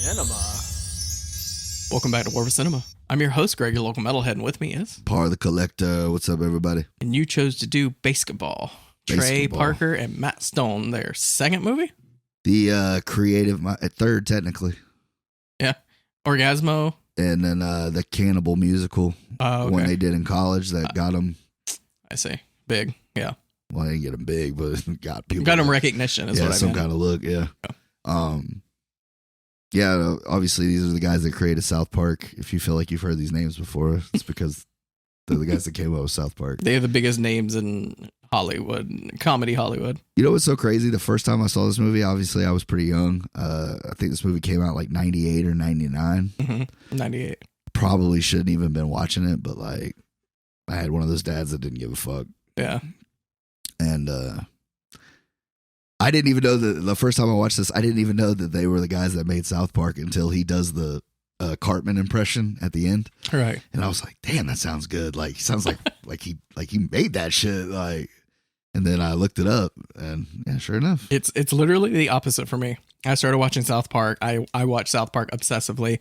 Cinema. Welcome back to War for Cinema. I'm your host, Greg, your local metalhead, and with me is... Par the Collector. What's up, everybody? And you chose to do Baseketball. Trey Parker and Matt Stone, their second movie? The creative, third, technically. Yeah. Orgasmo. And then the Cannibal musical, one they did in college that got them... I see. Big, yeah. Well, I didn't get them big, but got people... Got them recognition is what I mean. some kind of look, yeah. Yeah, obviously these are the guys that created South Park. If you feel like you've heard these names before, it's because they're the guys that came up with South Park. They have the biggest names in Hollywood, comedy Hollywood. You know what's so crazy? The first time I saw this movie, obviously I was pretty young. I think this movie came out like 98 or 99. 98. Probably shouldn't even been watching it, but like I had one of those dads that didn't give a fuck. Yeah. And I didn't even know that the first time I watched this, I didn't even know that they were the guys that made South Park until he does the Cartman impression at the end. Right. And I was like, damn, that sounds good. Like, he sounds like he made that shit. Like, and then I looked it up and yeah, sure enough. It's literally the opposite for me. I started watching South Park. I watch South Park obsessively.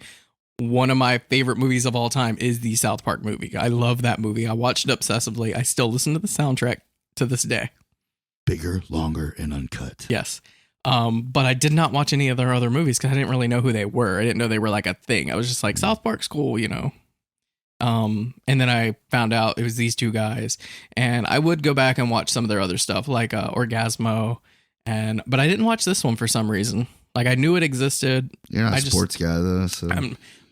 One of my favorite movies of all time is the South Park movie. I love that movie. I watched it obsessively. I still listen to the soundtrack to this day. Bigger, longer, and uncut. Yes. But I did not watch any of their other movies because I didn't really know who they were. I didn't know they were like a thing. I was just like, South Park's cool, you know. And then I found out it was these two guys. And I would go back and watch some of their other stuff, like Orgasmo. But I didn't watch this one for some reason. Like, I knew it existed. You're not a sports guy, though. So.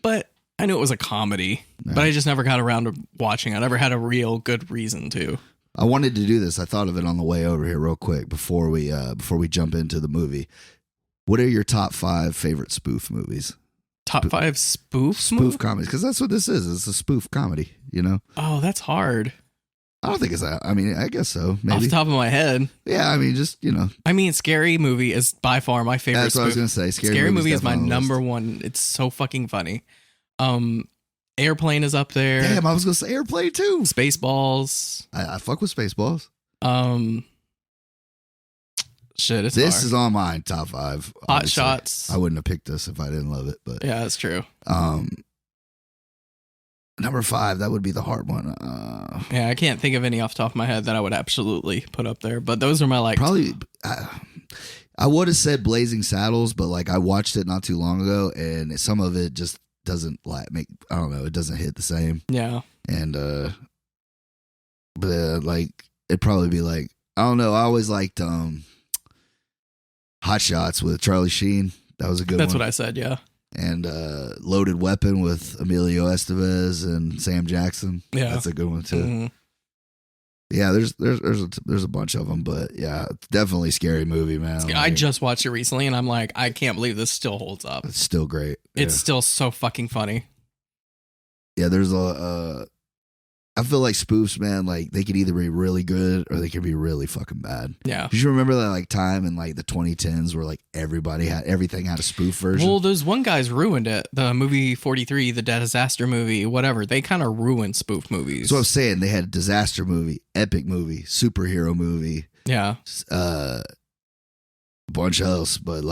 But I knew it was a comedy. No. But I just never got around to watching it. I never had a real good reason to. I wanted to do this. I thought of it on the way over here real quick before we jump into the movie. What are your top 5 favorite spoof movies? Top 5 spoof comedies? Because that's what this is. It's a spoof comedy, you know? Oh, that's hard. I don't think it's that. I mean, I guess so. Maybe. Off the top of my head. Yeah, I mean, just, you know. I mean, Scary Movie is by far my favorite. That's what I was going to say. Scary Movie is my number one. It's so fucking funny. Airplane is up there. Damn, I was gonna say Airplane too. Spaceballs. I fuck with Spaceballs. Shit, it's this hard. is on my top 5. Hot obviously. Shots. I wouldn't have picked this if I didn't love it, but yeah, that's true. Number 5, that would be the hard one. Yeah, I can't think of any off the top of my head that I would absolutely put up there, but those are my like. Probably. I would have said Blazing Saddles, but like I watched it not too long ago, and some of it just doesn't like make, I don't know, it doesn't hit the same. Yeah. And but like it'd probably be like, I don't know, I always liked Hot Shots with Charlie Sheen. That was a good That's one. what I said, yeah. And Loaded Weapon with Emilio Estevez and Sam Jackson. Yeah. That's a good one too. Mm-hmm. Yeah, there's a bunch of them, but yeah, definitely Scary Movie, man. Like, I just watched it recently, and I'm like, I can't believe this still holds up. It's still great. It's still so fucking funny. Yeah, there's I feel like spoofs, man, like they could either be really good or they could be really fucking bad. Yeah. Did you remember that like time in like the 2010s where like everything had a spoof version? Well, those one guys ruined it. The movie 43, the disaster movie, whatever. They kind of ruined spoof movies. That's what I'm saying. They had a disaster movie, epic movie, superhero movie. Yeah. A bunch else, but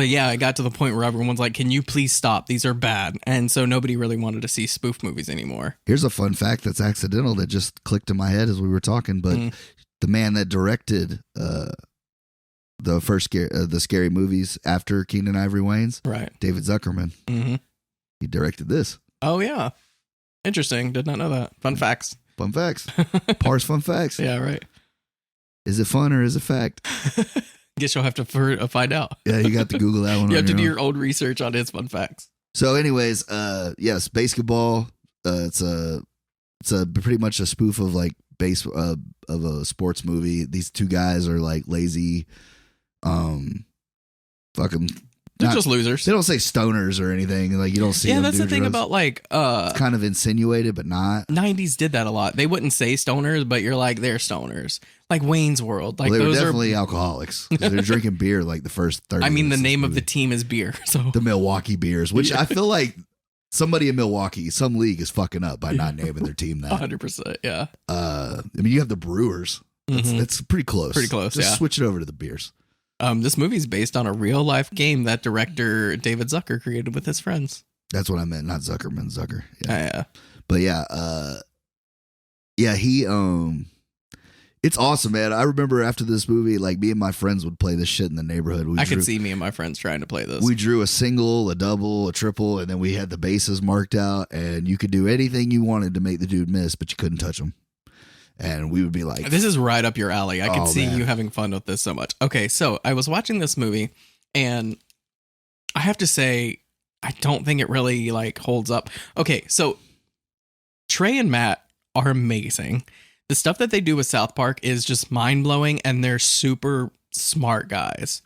yeah, it got to the point where everyone's like, can you please stop? These are bad. And so nobody really wanted to see spoof movies anymore. Here's a fun fact that's accidental that just clicked in my head as we were talking, but the man that directed the first the scary movies after Keenan Ivory Wayans, right? David Zuckerman. Mm-hmm. He directed this. Oh yeah, interesting. Did not know that. Fun facts. Fun facts. Parse fun facts. Yeah, right. Is it fun or is it fact? Guess you'll have to find out. Yeah, you got to Google that one. You have to do your old research on his fun facts. So, anyways, yes, Baseketball. It's a pretty much a spoof of like of a sports movie. These two guys are like lazy, fucking. They're just losers. They don't say stoners or anything. Like you don't see. Yeah, them that's the thing drugs. About like it's kind of insinuated, but not. 90s did that a lot. They wouldn't say stoners, but you're like they're stoners. Like Wayne's World. Like well, they those were definitely alcoholics. They're drinking beer like the first 30 I mean, the minutes name of the team is beer. So the Milwaukee Beers, which I feel like somebody in Milwaukee, some league is fucking up by not naming their team that. 100%. Yeah. I mean, you have the Brewers. It's pretty close. Pretty close. Just yeah. switch it over to the beers. This movie's based on a real life game that director David Zucker created with his friends. That's what I meant, not Zuckerman, Zucker. Yeah. Yeah. But yeah, he it's awesome, man. I remember after this movie, like me and my friends would play this shit in the neighborhood. I could see me and my friends trying to play this. We drew a single, a double, a triple, and then we had the bases marked out, and you could do anything you wanted to make the dude miss, but you couldn't touch him. And we would be like, this is right up your alley. I could see man. you having fun with this so much. Okay, so I was watching this movie, and I have to say, I don't think it really like holds up. Okay, so Trey and Matt are amazing. The stuff that they do with South Park is just mind-blowing, and they're super smart guys.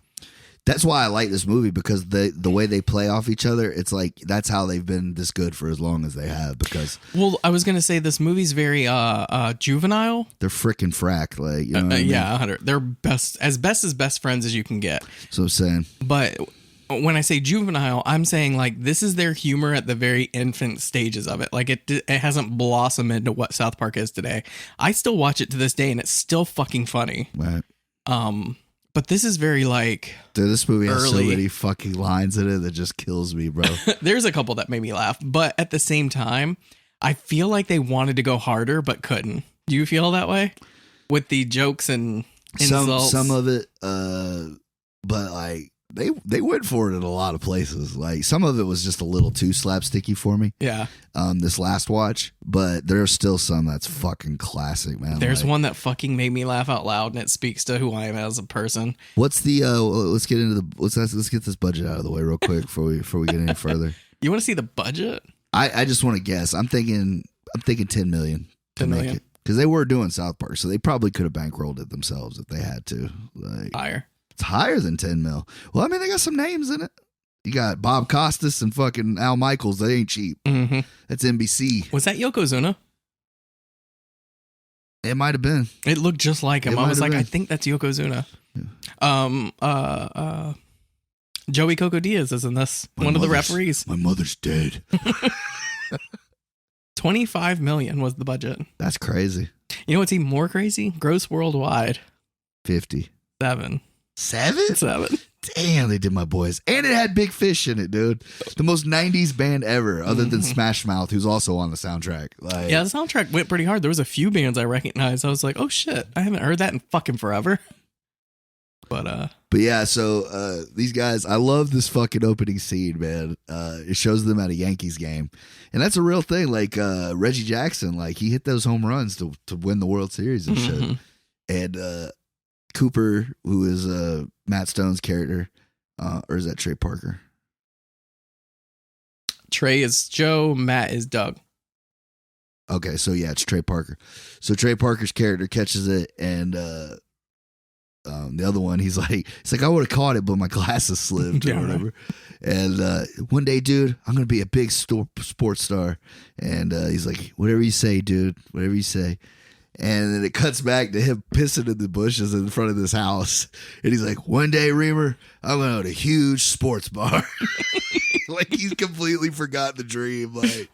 That's why I like this movie, because the way they play off each other, it's like that's how they've been this good for as long as they have. Because I was gonna say this movie's very juvenile. They're freaking frack, like you know what I mean? Yeah, 100. They're best friends as you can get. So I'm saying, but when I say juvenile, I'm saying like this is their humor at the very infant stages of it. Like it hasn't blossomed into what South Park is today. I still watch it to this day, and it's still fucking funny. Right. But this is very like, dude, this movie has so early. many fucking lines in it that just kills me, bro. There's a couple that made me laugh, but at the same time, I feel like they wanted to go harder but couldn't. Do you feel that way with the jokes and insults? Some of it, but like they went for it in a lot of places. Like some of it was just a little too slapsticky for me. Yeah. This last watch, but there's still some that's fucking classic, man. There's like, one that fucking made me laugh out loud, and it speaks to who I am as a person. What's the let's get into let's get this budget out of the way real quick before we get any further. You want to see the budget? I just want to guess. I'm thinking 10 million to 10 make million. it, because they were doing South Park, so they probably could have bankrolled it themselves if they had to. Like Higher. It's higher than 10 mil. Well, I mean, they got some names in it. You got Bob Costas and fucking Al Michaels. They ain't cheap. Mm-hmm. That's NBC. Was that Yokozuna? It might have been. It looked just like him. It I was might like, have I been. think that's Yokozuna. Joey Coco Diaz is in this. One of the referees. My mother's dead. 25 million was the budget. That's crazy. You know what's even more crazy? Gross worldwide. 50. 7. 7? Damn, they did my boys. And it had Big Fish in it, dude. The most 90s band ever, other than Smash Mouth, who's also on the soundtrack. Like, Yeah, the soundtrack went pretty hard. There was a few bands I recognized. I was like, oh shit, I haven't heard that in fucking forever. But yeah, so these guys, I love this fucking opening scene, man. It shows them at a Yankees game. And that's a real thing. Like Reggie Jackson, like he hit those home runs to win the World Series and shit. And Cooper, who is Matt Stone's character, or is that Trey Parker? Trey is Joe, Matt is Doug. Okay, so yeah, it's Trey Parker. So Trey Parker's character catches it, and the other one, he's like, I would have caught it, but my glasses slipped or whatever. And one day, dude, I'm gonna be a big sports star. And he's like, whatever you say, dude, whatever you say. And then it cuts back to him pissing in the bushes in front of this house. And he's like, one day, Reamer, I'm going to own a huge sports bar. Like he's completely forgot the dream. Like,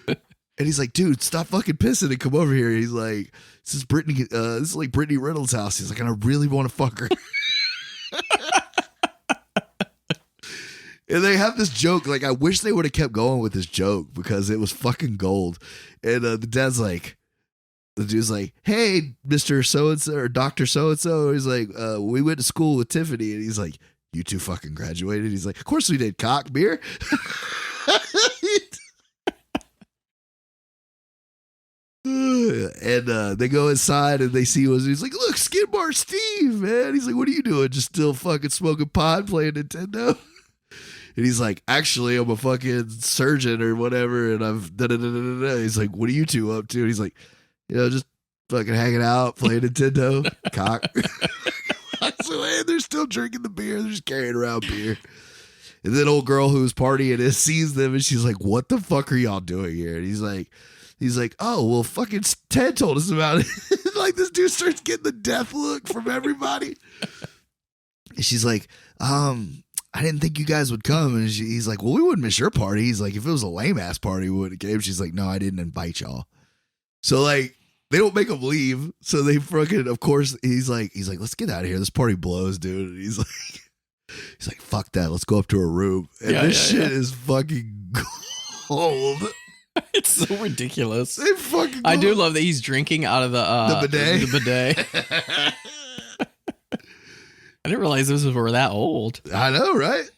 and he's like, dude, stop fucking pissing and come over here. And he's like, this is like Brittany Reynolds' house. He's like, and I really want to fuck her. And they have this joke. Like, I wish they would have kept going with this joke because it was fucking gold. And the dad's like, the dude's like, hey, Mr. So-and-so or Dr. So-and-so. He's like, we went to school with Tiffany. And he's like, you two fucking graduated? He's like, of course we did, cock beer. And they go inside and they see he's like, look, Skid Bar Steve, man. He's like, what are you doing? Just still fucking smoking pot, playing Nintendo? And he's like, actually, I'm a fucking surgeon or whatever. And I've da-da-da-da-da-da. He's like, what are you two up to? And he's like, just fucking hanging out, playing Nintendo. Cock. So, man, they're still drinking the beer. They're just carrying around beer. And then old girl who's partying it sees them and she's like, what the fuck are y'all doing here? And he's like, oh, well, fucking Ted told us about it. Like, this dude starts getting the death look from everybody. And she's like, I didn't think you guys would come. And he's like, well, we wouldn't miss your party. He's like, if it was a lame ass party, we would have came. She's like, no, I didn't invite y'all. So, like, they don't make him leave. So they fucking, of course, he's like, let's get out of here. This party blows, dude. And he's like, fuck that. Let's go up to her room. And this shit is fucking gold. It's so ridiculous. They fucking I do love that he's drinking out of the bidet. The bidet. I didn't realize those were that old. I know, right?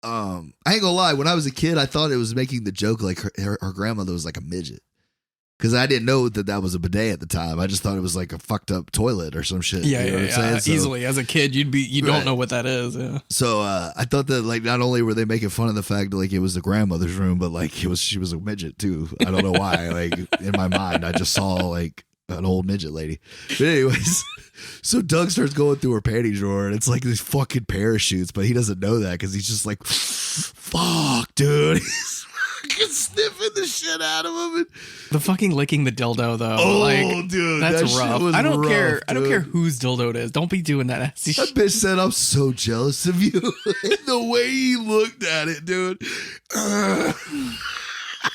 I ain't gonna lie. When I was a kid, I thought it was making the joke like her grandmother was like a midget. Because I didn't know that was a bidet at the time. I just thought it was like a fucked up toilet or some shit. Yeah, you know yeah, what I'm saying? So, easily. As a kid, you don't know what that is. Yeah. So I thought that like not only were they making fun of the fact that like it was the grandmother's room, but like she was a midget too. I don't know why. Like in my mind, I just saw like an old midget lady. But anyways, so Doug starts going through her panty drawer and it's like these fucking parachutes, but he doesn't know that because he's just like, fuck, dude. He's fucking sniffing the shit out of him. And, the fucking licking the dildo though. oh, like, dude, that's that rough. Shit was I don't rough, care. Dude. I don't care whose dildo it is. Don't be doing that nasty That shit. bitch said, I'm so jealous of you. The way he looked at it, dude.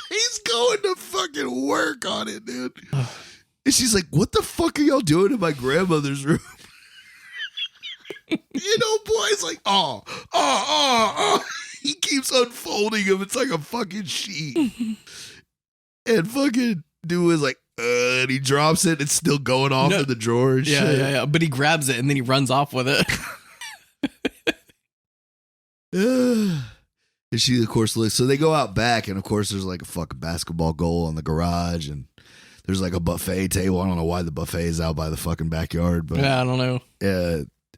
He's going to fucking work on it, dude. And she's like, what the fuck are y'all doing in my grandmother's room? You know, boy's like, oh. He keeps unfolding him. It's like a fucking sheet. And fucking dude is like, and he drops it. It's still going off in the drawer and shit. Yeah. But he grabs it and then he runs off with it. And she, of course, looks. So they go out back, and of course, there's like a fucking basketball goal in the garage, and there's like a buffet table. I don't know why the buffet is out by the fucking backyard, but yeah, I don't know.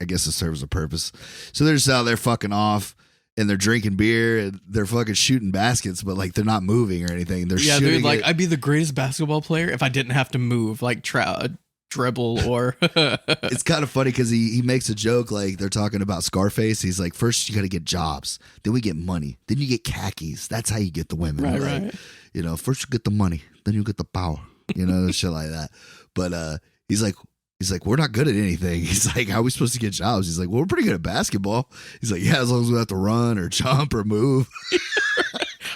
I guess it serves a purpose. So they're just out there fucking off, and they're drinking beer, and they're fucking shooting baskets, but like they're not moving or anything. They're shooting. Dude, like I'd be the greatest basketball player if I didn't have to move, like dribble or. It's kind of funny because he makes a joke like they're talking about Scarface. He's like, first you got to get jobs, then we get money, then you get khakis. That's how you get the women. Right, like, right. You know, first you get the money, then you get the power. You know, shit like that. But he's like, we're not good at anything. He's like, how are we supposed to get jobs? He's like, well, we're pretty good at basketball. He's like, yeah, as long as we have to run or jump or move.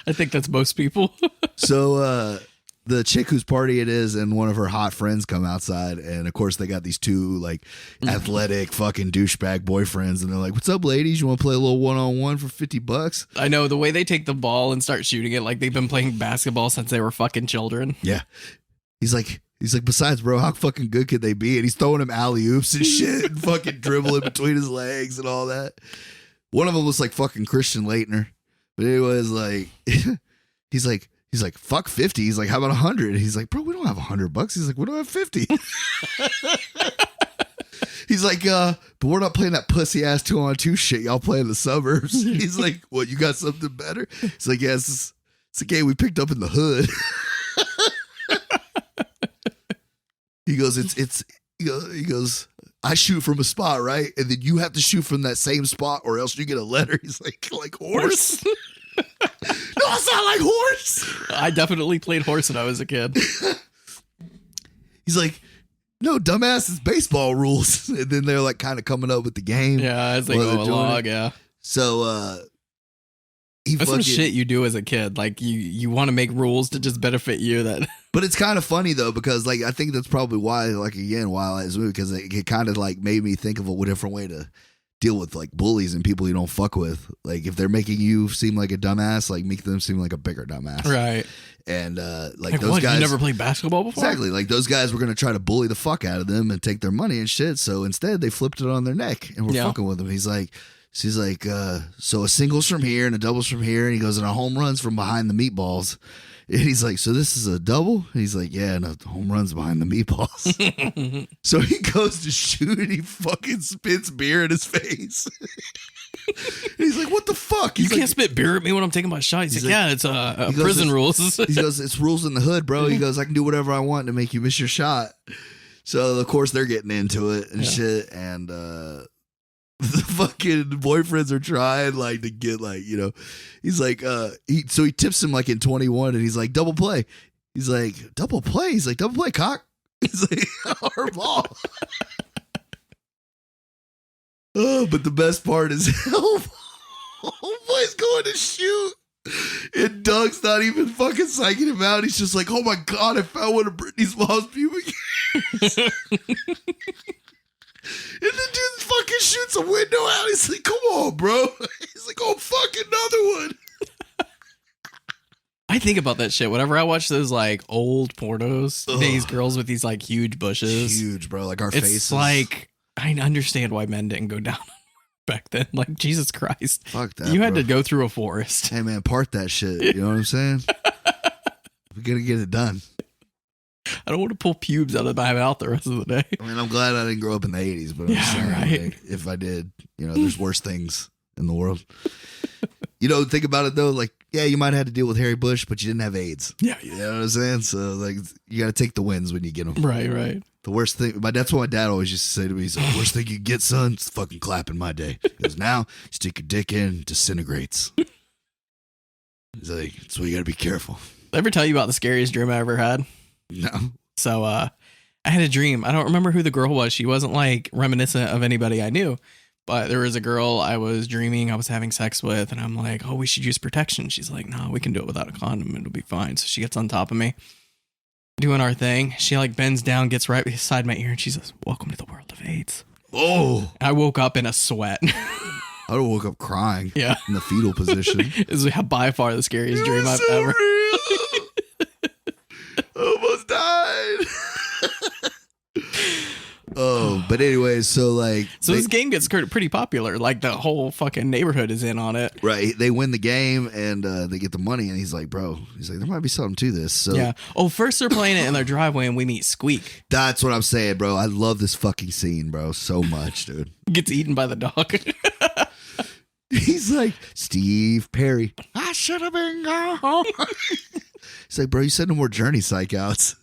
I think that's most people. So the chick whose party it is and one of her hot friends come outside, and of course they got these two like athletic fucking douchebag boyfriends, and they're like, what's up, ladies? You want to play a little one-on-one for $50? I know the way they take the ball and start shooting it like they've been playing basketball since they were fucking children. Yeah. He's like, besides, bro, how fucking good could they be? And he's throwing him alley-oops and shit and fucking dribbling between his legs and all that. One of them was like fucking Christian Laettner. But it was like, he's like, fuck 50. He's like, how about 100? He's like, bro, we don't have $100. He's like, we don't have 50. He's like, but we're not playing that pussy ass 2-on-2 shit y'all play in the suburbs. He's like, what, you got something better? He's like, yeah, it's a game we picked up in the hood. He goes, he goes, I shoot from a spot, right? And then you have to shoot from that same spot or else you get a letter. He's like horse. No, it's not like horse. I definitely played horse when I was a kid. He's like, no, dumbass, it's baseball rules. And then they're like kind of coming up with the game. Yeah, as they go along, yeah. So that's some shit you do as a kid. Like you want to make rules to just benefit you. But it's kind of funny though, because like I think that's probably why, like again, why I like this movie, because it kind of like made me think of a different way to deal with like bullies and people you don't fuck with. Like if they're making you seem like a dumbass, like make them seem like a bigger dumbass. Right. And like those what, guys, you never played basketball before? Exactly. Like those guys were gonna try to bully the fuck out of them and take their money and shit. So instead they flipped it on their neck and were fucking with them. He's like, so a single's from here and a double's from here, and he goes, and a home run's from behind the meatballs. And he's like, so this is a double? And he's like, yeah, and a home run's behind the meatballs. So he goes to shoot and he fucking spits beer in his face. He's like, what the fuck? You can't spit beer at me when I'm taking my shot. He's like, yeah, it's prison rules. He goes, it's rules in the hood, bro. He goes, I can do whatever I want to make you miss your shot. So of course they're getting into it and shit, and the fucking boyfriends are trying like to get like, you know, he's like, he tips him like in 21 and he's like, double play. He's like, double play? He's like, double play, cock. He's like, our ball. Oh, but the best part is, homeboy's going to shoot. And Doug's not even fucking psyching him out. He's just like, oh my God, I found one of Brittany's mom's pubic hairs. And the dude fucking shoots a window out. He's like, come on, bro. He's like, oh, fuck, another one. I think about that shit whenever I watch those like old pornos. These girls with these like huge bushes. Huge, bro. Like our it's faces. Like, I understand why men didn't go down back then. Like, Jesus Christ. Fuck that. You had to go through a forest. Hey, man, part that shit. You know what I'm saying? We gotta get it done. I don't want to pull pubes out of my mouth the rest of the day. I mean, I'm glad I didn't grow up in the 80s, but I'm Yeah, saying, right. like, if I did, you know, there's worse things in the world. You know, think about it though. Like, yeah, you might have had to deal with Harry Bush, but you didn't have AIDS. Yeah. You know what I'm saying? So, like, you got to take the wins when you get them. Right. The worst thing, that's what my dad always used to say to me. He's like, the worst thing you get, son, is fucking clapping my day. Because now, you stick your dick in, disintegrates. He's like, that's why you got to be careful. Ever tell you about the scariest dream I ever had? No. So, I had a dream. I don't remember who the girl was. She wasn't like reminiscent of anybody I knew. But there was a girl I was dreaming I was having sex with, and I'm like, oh, we should use protection. She's like, no, we can do it without a condom. It'll be fine. So she gets on top of me, doing our thing. She like bends down, gets right beside my ear, and she says, welcome to the world of AIDS. Oh. I woke up in a sweat. I would have woke up crying. Yeah. In the fetal position. This is by far the scariest dream I've so ever. Almost died. Oh, but anyway, so like, So this game gets pretty popular. Like the whole fucking neighborhood is in on it. right? They win the game and they get the money, and he's like, bro, he's like, there might be something to this. So Yeah. Oh, first they're playing it in their driveway, and we meet Squeak. that's what I'm saying, bro. I love this fucking scene, bro, so much, dude. Gets eaten by the dog. He's like, Steve Perry, I should have been gone. He's like, bro, you said no more Journey psych outs.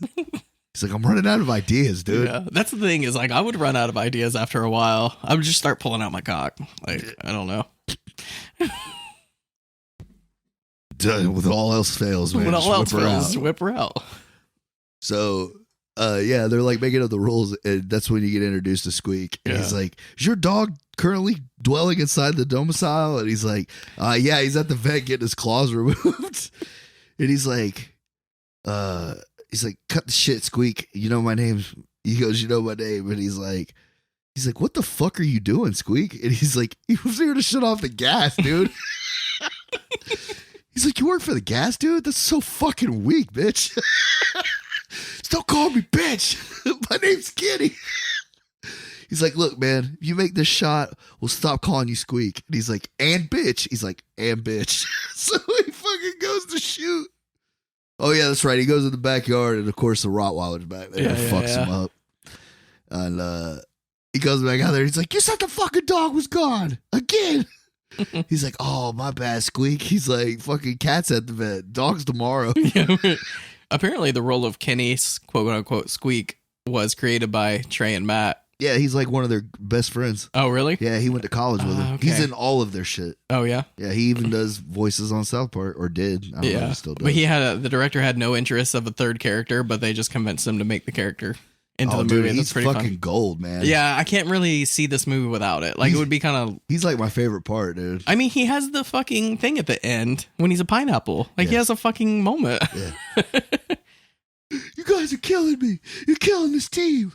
He's like, I'm running out of ideas, dude. Yeah, that's the thing is like I would run out of ideas after a while. I would just start pulling out my cock. Like, I don't know. With all else fails, man. When all just else whip her fails, out. whip her out. So, yeah, they're like making up the rules, and that's when you get introduced to Squeak. And he's like, is your dog currently dwelling inside the domicile? And he's like, yeah, he's at the vet getting his claws removed. And he's like, cut the shit, Squeak. You know my name. He goes, you know my name. And he's like, what the fuck are you doing, Squeak? And he's like, he was here to shut off the gas, dude. He's like, you work for the gas, dude? That's so fucking weak, bitch. Still call me bitch. My name's Kitty. He's like, look, man, if you make this shot, we'll stop calling you Squeak. And he's like, and bitch. He's like, and bitch. So he fucking goes to shoot. Oh, yeah, that's right. He goes in the backyard, and of course, the Rottweiler's back there and fucks him up. And he goes back out there. He's like, you said the fucking dog was gone again. He's like, oh, my bad, Squeak. He's like, fucking cat's at the vet. Dog's tomorrow. Yeah, apparently, the role of Kenny's quote unquote Squeak was created by Trey and Matt. Yeah, he's like one of their best friends. Oh, really? Yeah, he went to college with him. Okay. He's in all of their shit. Oh, yeah. Yeah, he even does voices on South Park, or did. I don't know if he still does. But the director had no interest of a third character, but they just convinced him to make the character into the dude, movie. he's That's pretty fucking fun. gold, man. Yeah, I can't really see this movie without it. Like, it would be kind of... He's like my favorite part, dude. I mean, he has the fucking thing at the end when he's a pineapple. Like, he has a fucking moment. Yeah. You guys are killing me. You're killing this team.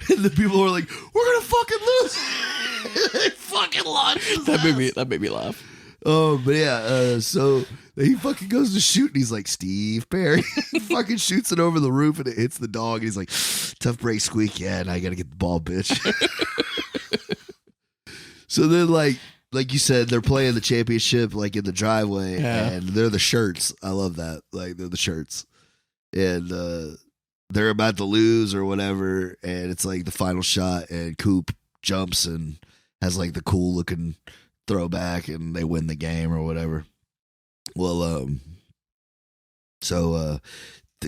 And the people are like, we're gonna fucking lose. They fucking lost. That made me laugh. Oh, but yeah, so he fucking goes to shoot, and he's like, Steve Perry. He fucking shoots it over the roof, and it hits the dog. And he's like, tough break, Squeak. Yeah, now I gotta get the ball, bitch. So then, like you said, they're playing the championship like in the driveway, and they're the shirts. I love that. Like, they're the shirts. And they're about to lose or whatever, and it's like the final shot, and Coop jumps and has like the cool looking throwback, and they win the game or whatever. Well, of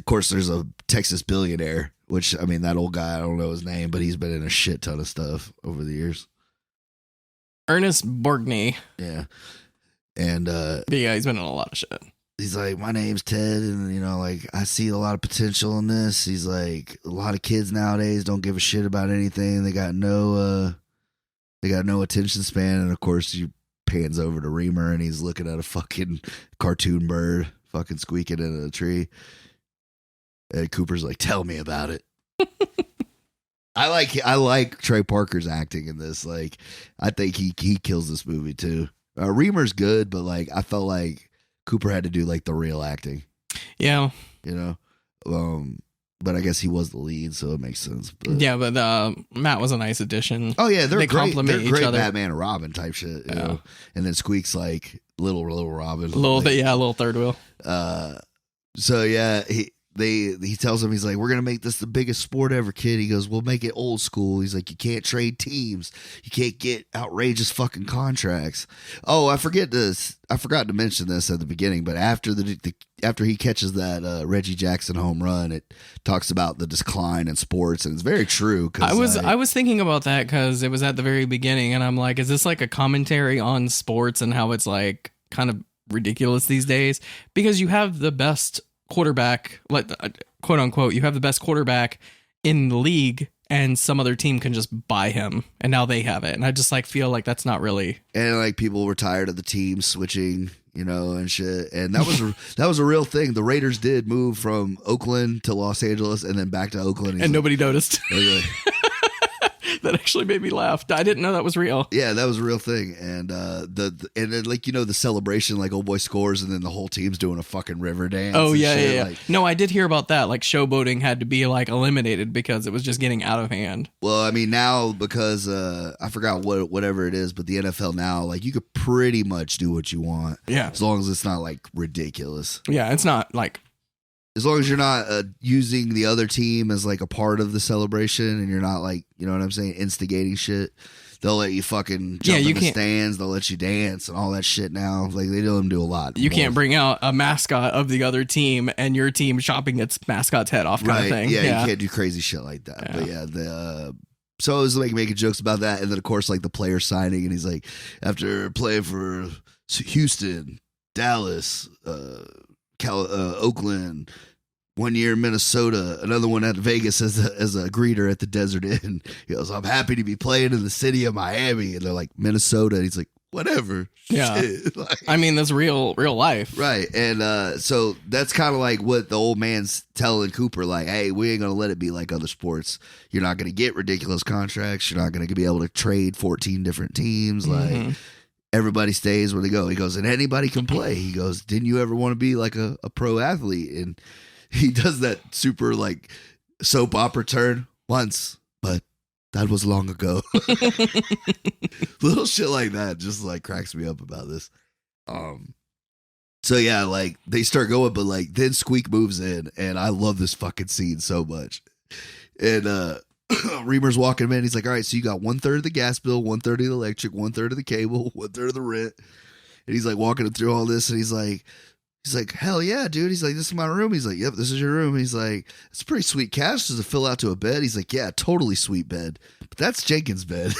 course there's a Texas billionaire, which, I mean, that old guy, I don't know his name, but he's been in a shit ton of stuff over the years. Ernest Borgnine. Yeah. And yeah, he's been in a lot of shit. He's like, my name's Ted, and, you know, like, I see a lot of potential in this. He's like, a lot of kids nowadays don't give a shit about anything. They got no attention span, and of course, you pans over to Reamer and he's looking at a fucking cartoon bird fucking squeaking in a tree. And Cooper's like, tell me about it. I like Trey Parker's acting in this. Like, I think he kills this movie too. Reamer's good, but like I felt like Cooper had to do like the real acting. Yeah. You know? But I guess he was the lead, so it makes sense. But, yeah, but Matt was a nice addition. oh yeah, they complement each other. Batman and Robin type shit. You know? And then Squeak's like little Robin. A little third wheel. So yeah, he tells him, he's like, we're gonna make this the biggest sport ever, kid. He goes, we'll make it old school. He's like, you can't trade teams, you can't get outrageous fucking contracts. Oh, I forgot to mention this at the beginning, but after after he catches that Reggie Jackson home run, it talks about the decline in sports, and it's very true. Cause I was thinking about that because it was at the very beginning, and I'm like, is this like a commentary on sports and how it's like kind of ridiculous these days? Because you have the best quarterback, like quote unquote, you have the best quarterback in the league, and some other team can just buy him, and now they have it. And I just like feel like that's not really. And like people were tired of the team switching, you know, and shit. And that was a real thing. The Raiders did move from Oakland to Los Angeles and then back to Oakland, and nobody noticed. That actually made me laugh. I didn't know that was real. Yeah, that was a real thing. And and then like, you know, the celebration, like old boy scores and then the whole team's doing a fucking river dance. Oh yeah, shit. yeah. Like, no, I did hear about that. Like showboating had to be like eliminated because it was just getting out of hand. Well, I mean now because I forgot whatever it is, but the NFL now, like you could pretty much do what you want. Yeah. As long as it's not like ridiculous. Yeah, it's not like. As long as you're not using the other team as like a part of the celebration and you're not like, you know what I'm saying, instigating shit, they'll let you fucking jump in the stands. They'll let you dance and all that shit now. Like they let them do a lot. You can't bring out a mascot of the other team and your team chopping its mascot's head off kind of thing. Yeah, you can't do crazy shit like that. Yeah. But yeah, so I was like making jokes about that. And then of course like the player signing and he's like, after playing for Houston, Dallas, Oakland, 1 year in Minnesota, another one at Vegas as a greeter at the Desert Inn. He goes, I'm happy to be playing in the city of Miami. And they're like, Minnesota. And he's like, whatever. Yeah. Like, I mean, that's real life. Right. And so that's kind of like what the old man's telling Cooper, like, hey, we ain't going to let it be like other sports. You're not going to get ridiculous contracts. You're not going to be able to trade 14 different teams. Like, everybody stays where they go. He goes, and anybody can play. He goes, didn't you ever want to be like a pro athlete? And he does that super like soap opera turn once, but that was long ago. Little shit like that just like cracks me up about this. So yeah, like they start going, but like then Squeak moves in, and I love this fucking scene so much. And Reamer's walking him in. He's like, all right, so you got 1/3 of the gas bill, 1/3 of the electric, 1/3 of the cable, 1/3 of the rent. And he's like walking him through all this. And he's like, hell yeah, dude. He's like, this is my room. He's like, yep, this is your room. He's like, it's pretty sweet cash to fill out to a bed. He's like, yeah, totally sweet bed. But that's Jenkins' bed.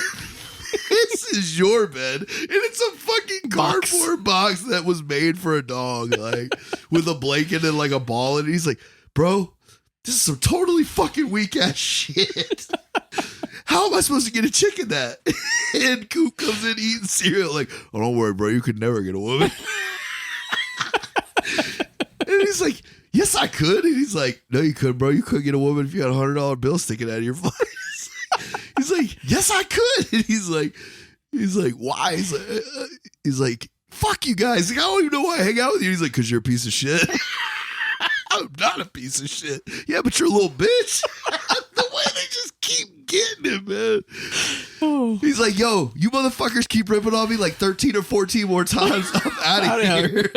This is your bed. And it's a fucking cardboard box that was made for a dog, like with a blanket and like a ball. And he's like, bro, this is some totally fucking weak ass shit. How am I supposed to get a chick in that? And Coop comes in eating cereal like, oh, don't worry, bro. You could never get a woman. And he's like, yes, I could. And he's like, no, you couldn't, bro. You couldn't get a woman if you had a $100 bill sticking out of your face. He's like, yes, I could. And he's like, why? He's like, fuck you guys. Like, I don't even know why I hang out with you. He's like, because you're a piece of shit. I'm not a piece of shit. Yeah, but you're a little bitch. The way they just keep getting him, man. Oh. He's like, yo, you motherfuckers keep ripping on me like 13 or 14 more times. I'm out of here.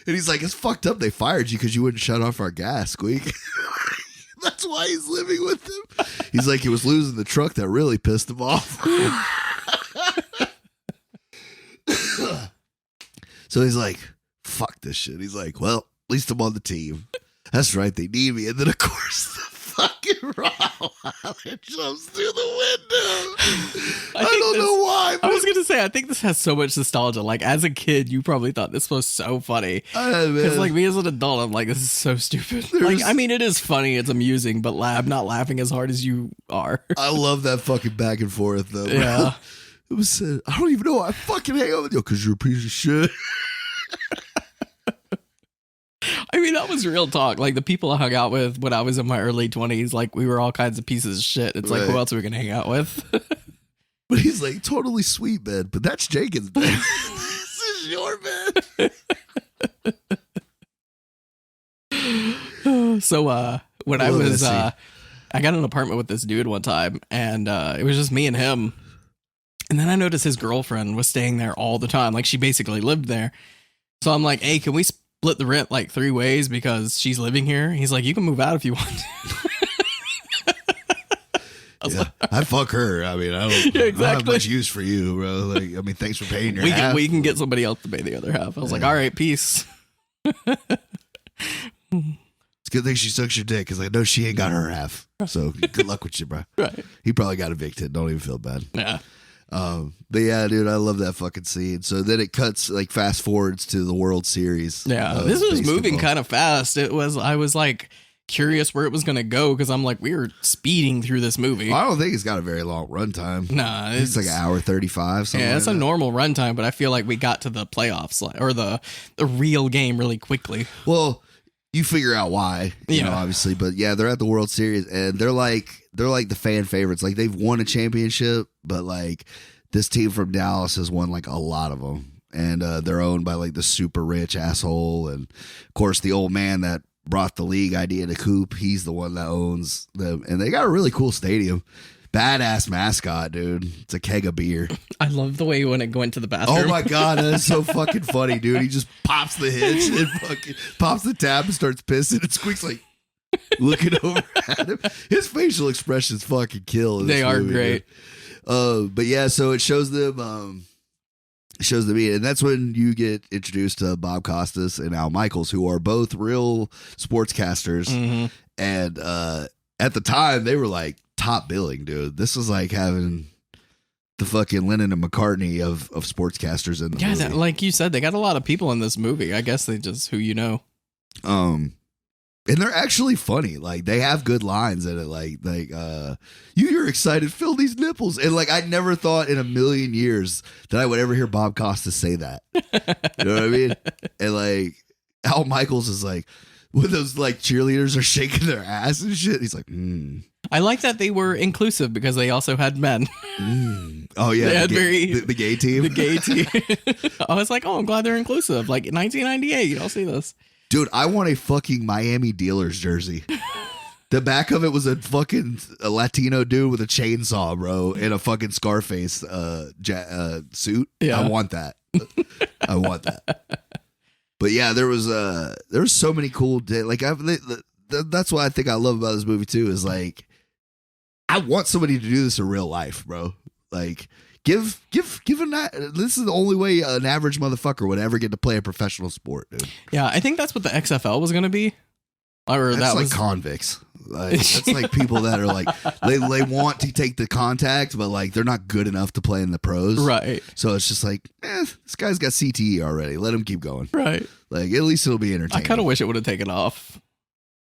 And he's like, it's fucked up. They fired you because you wouldn't shut off our gas, Squeak. That's why he's living with them. He's like, it was losing the truck that really pissed him off. So he's like, fuck this shit. He's like, well, at least I'm on the team. That's right. They need me. And then, of course, the fucking Rottweiler jumps through the window. I don't know why. I was going to say, I think this has so much nostalgia. Like, as a kid, you probably thought this was so funny. Because, like, me as an adult, I'm like, this is so stupid. Like, I mean, it is funny. It's amusing. But I'm not laughing as hard as you are. I love that fucking back and forth, though. Yeah. It was, I don't even know why I fucking hang out with you because you're a piece of shit. I mean, that was real talk. Like the people I hung out with when I was in my early 20s, like we were all kinds of pieces of shit. It's like, who else are we going to hang out with? But he's like, totally sweet, man. But that's Jenkins' bed. This is your bed. So when I was, I got an apartment with this dude one time, and it was just me and him. And then I noticed his girlfriend was staying there all the time. Like she basically lived there. So I'm like, hey, can we split the rent like 3 ways because she's living here? He's like, you can move out if you want to. I fuck her. I mean, I don't have much use for you, bro. Like, I mean, thanks for paying your half. We can get somebody else to pay the other half. I was like, all right, peace. It's a good thing she sucks your dick because I know she ain't got her half. So good luck with you, bro. Right. He probably got evicted. Don't even feel bad. Yeah. But yeah, dude, I love that fucking scene. So then it cuts, like, fast forwards to the World Series. Yeah, this was moving kind of fast. I was like curious where it was going to go because I'm like, we were speeding through this movie. I don't think it's got a very long runtime. Nah, it's like an hour 35. Yeah, it's a normal runtime, but I feel like we got to the playoffs or the real game really quickly. Well, you figure out why, you know, obviously, but yeah, they're at the World Series and they're like the fan favorites. Like they've won a championship, but like this team from Dallas has won like a lot of them, and they're owned by like the super rich asshole, and of course the old man that brought the league idea to Coop. He's the one that owns them, and they got a really cool stadium. Badass mascot, dude. It's a keg of beer. I love the way when it went to the bathroom. Oh my god, that's so fucking funny, dude. He just pops the hitch and fucking pops the tap and starts pissing. And Squeak's like looking over at him. His facial expressions fucking kill. They are great. But yeah, so it shows them. Shows the meet, and that's when you get introduced to Bob Costas and Al Michaels, who are both real sportscasters. Mm-hmm. And at the time, they were like top billing, dude. This was like having the fucking Lennon and McCartney of sportscasters in the movie. Yeah, like you said, they got a lot of people in this movie. I guess they just who you know. And they're actually funny. Like they have good lines in it. Like you're excited, fill these nipples. And like I never thought in a million years that I would ever hear Bob Costas say that. You know what I mean? And like Al Michaels is like, when those like cheerleaders are shaking their ass and shit, he's like, I like that they were inclusive because they also had men. Oh yeah, the gay team. The gay team. I was like, oh, I'm glad they're inclusive. Like 1998, you don't see this. Dude, I want a fucking Miami Dealers jersey. The back of it was a Latino dude with a chainsaw, bro, and a fucking Scarface suit. Yeah. I want that. I want that. But yeah, there was so many cool that's what I think I love about this movie too, is like I want somebody to do this in real life, bro. Like Give this is the only way an average motherfucker would ever get to play a professional sport, dude. Yeah, I think that's what the XFL was going to be. Or that's like convicts. Like, that's like people that are like they want to take the contact, but like they're not good enough to play in the pros. Right. So it's just like, this guy's got CTE already. Let him keep going. Right. Like at least it'll be entertaining. I kind of wish it would have taken off.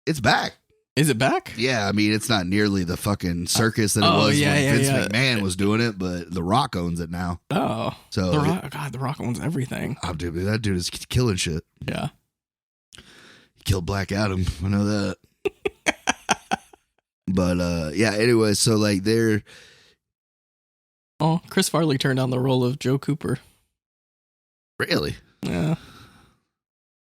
It's back. Is it back? Yeah, I mean, it's not nearly the fucking circus that it was when Vince McMahon was doing it, but The Rock owns it now. Oh. So The Rock owns everything. Oh, dude, that dude is killing shit. Yeah. He killed Black Adam. I know that. But, yeah, anyway, so, like, they're... Oh, Chris Farley turned down the role of Joe Cooper. Really? Yeah.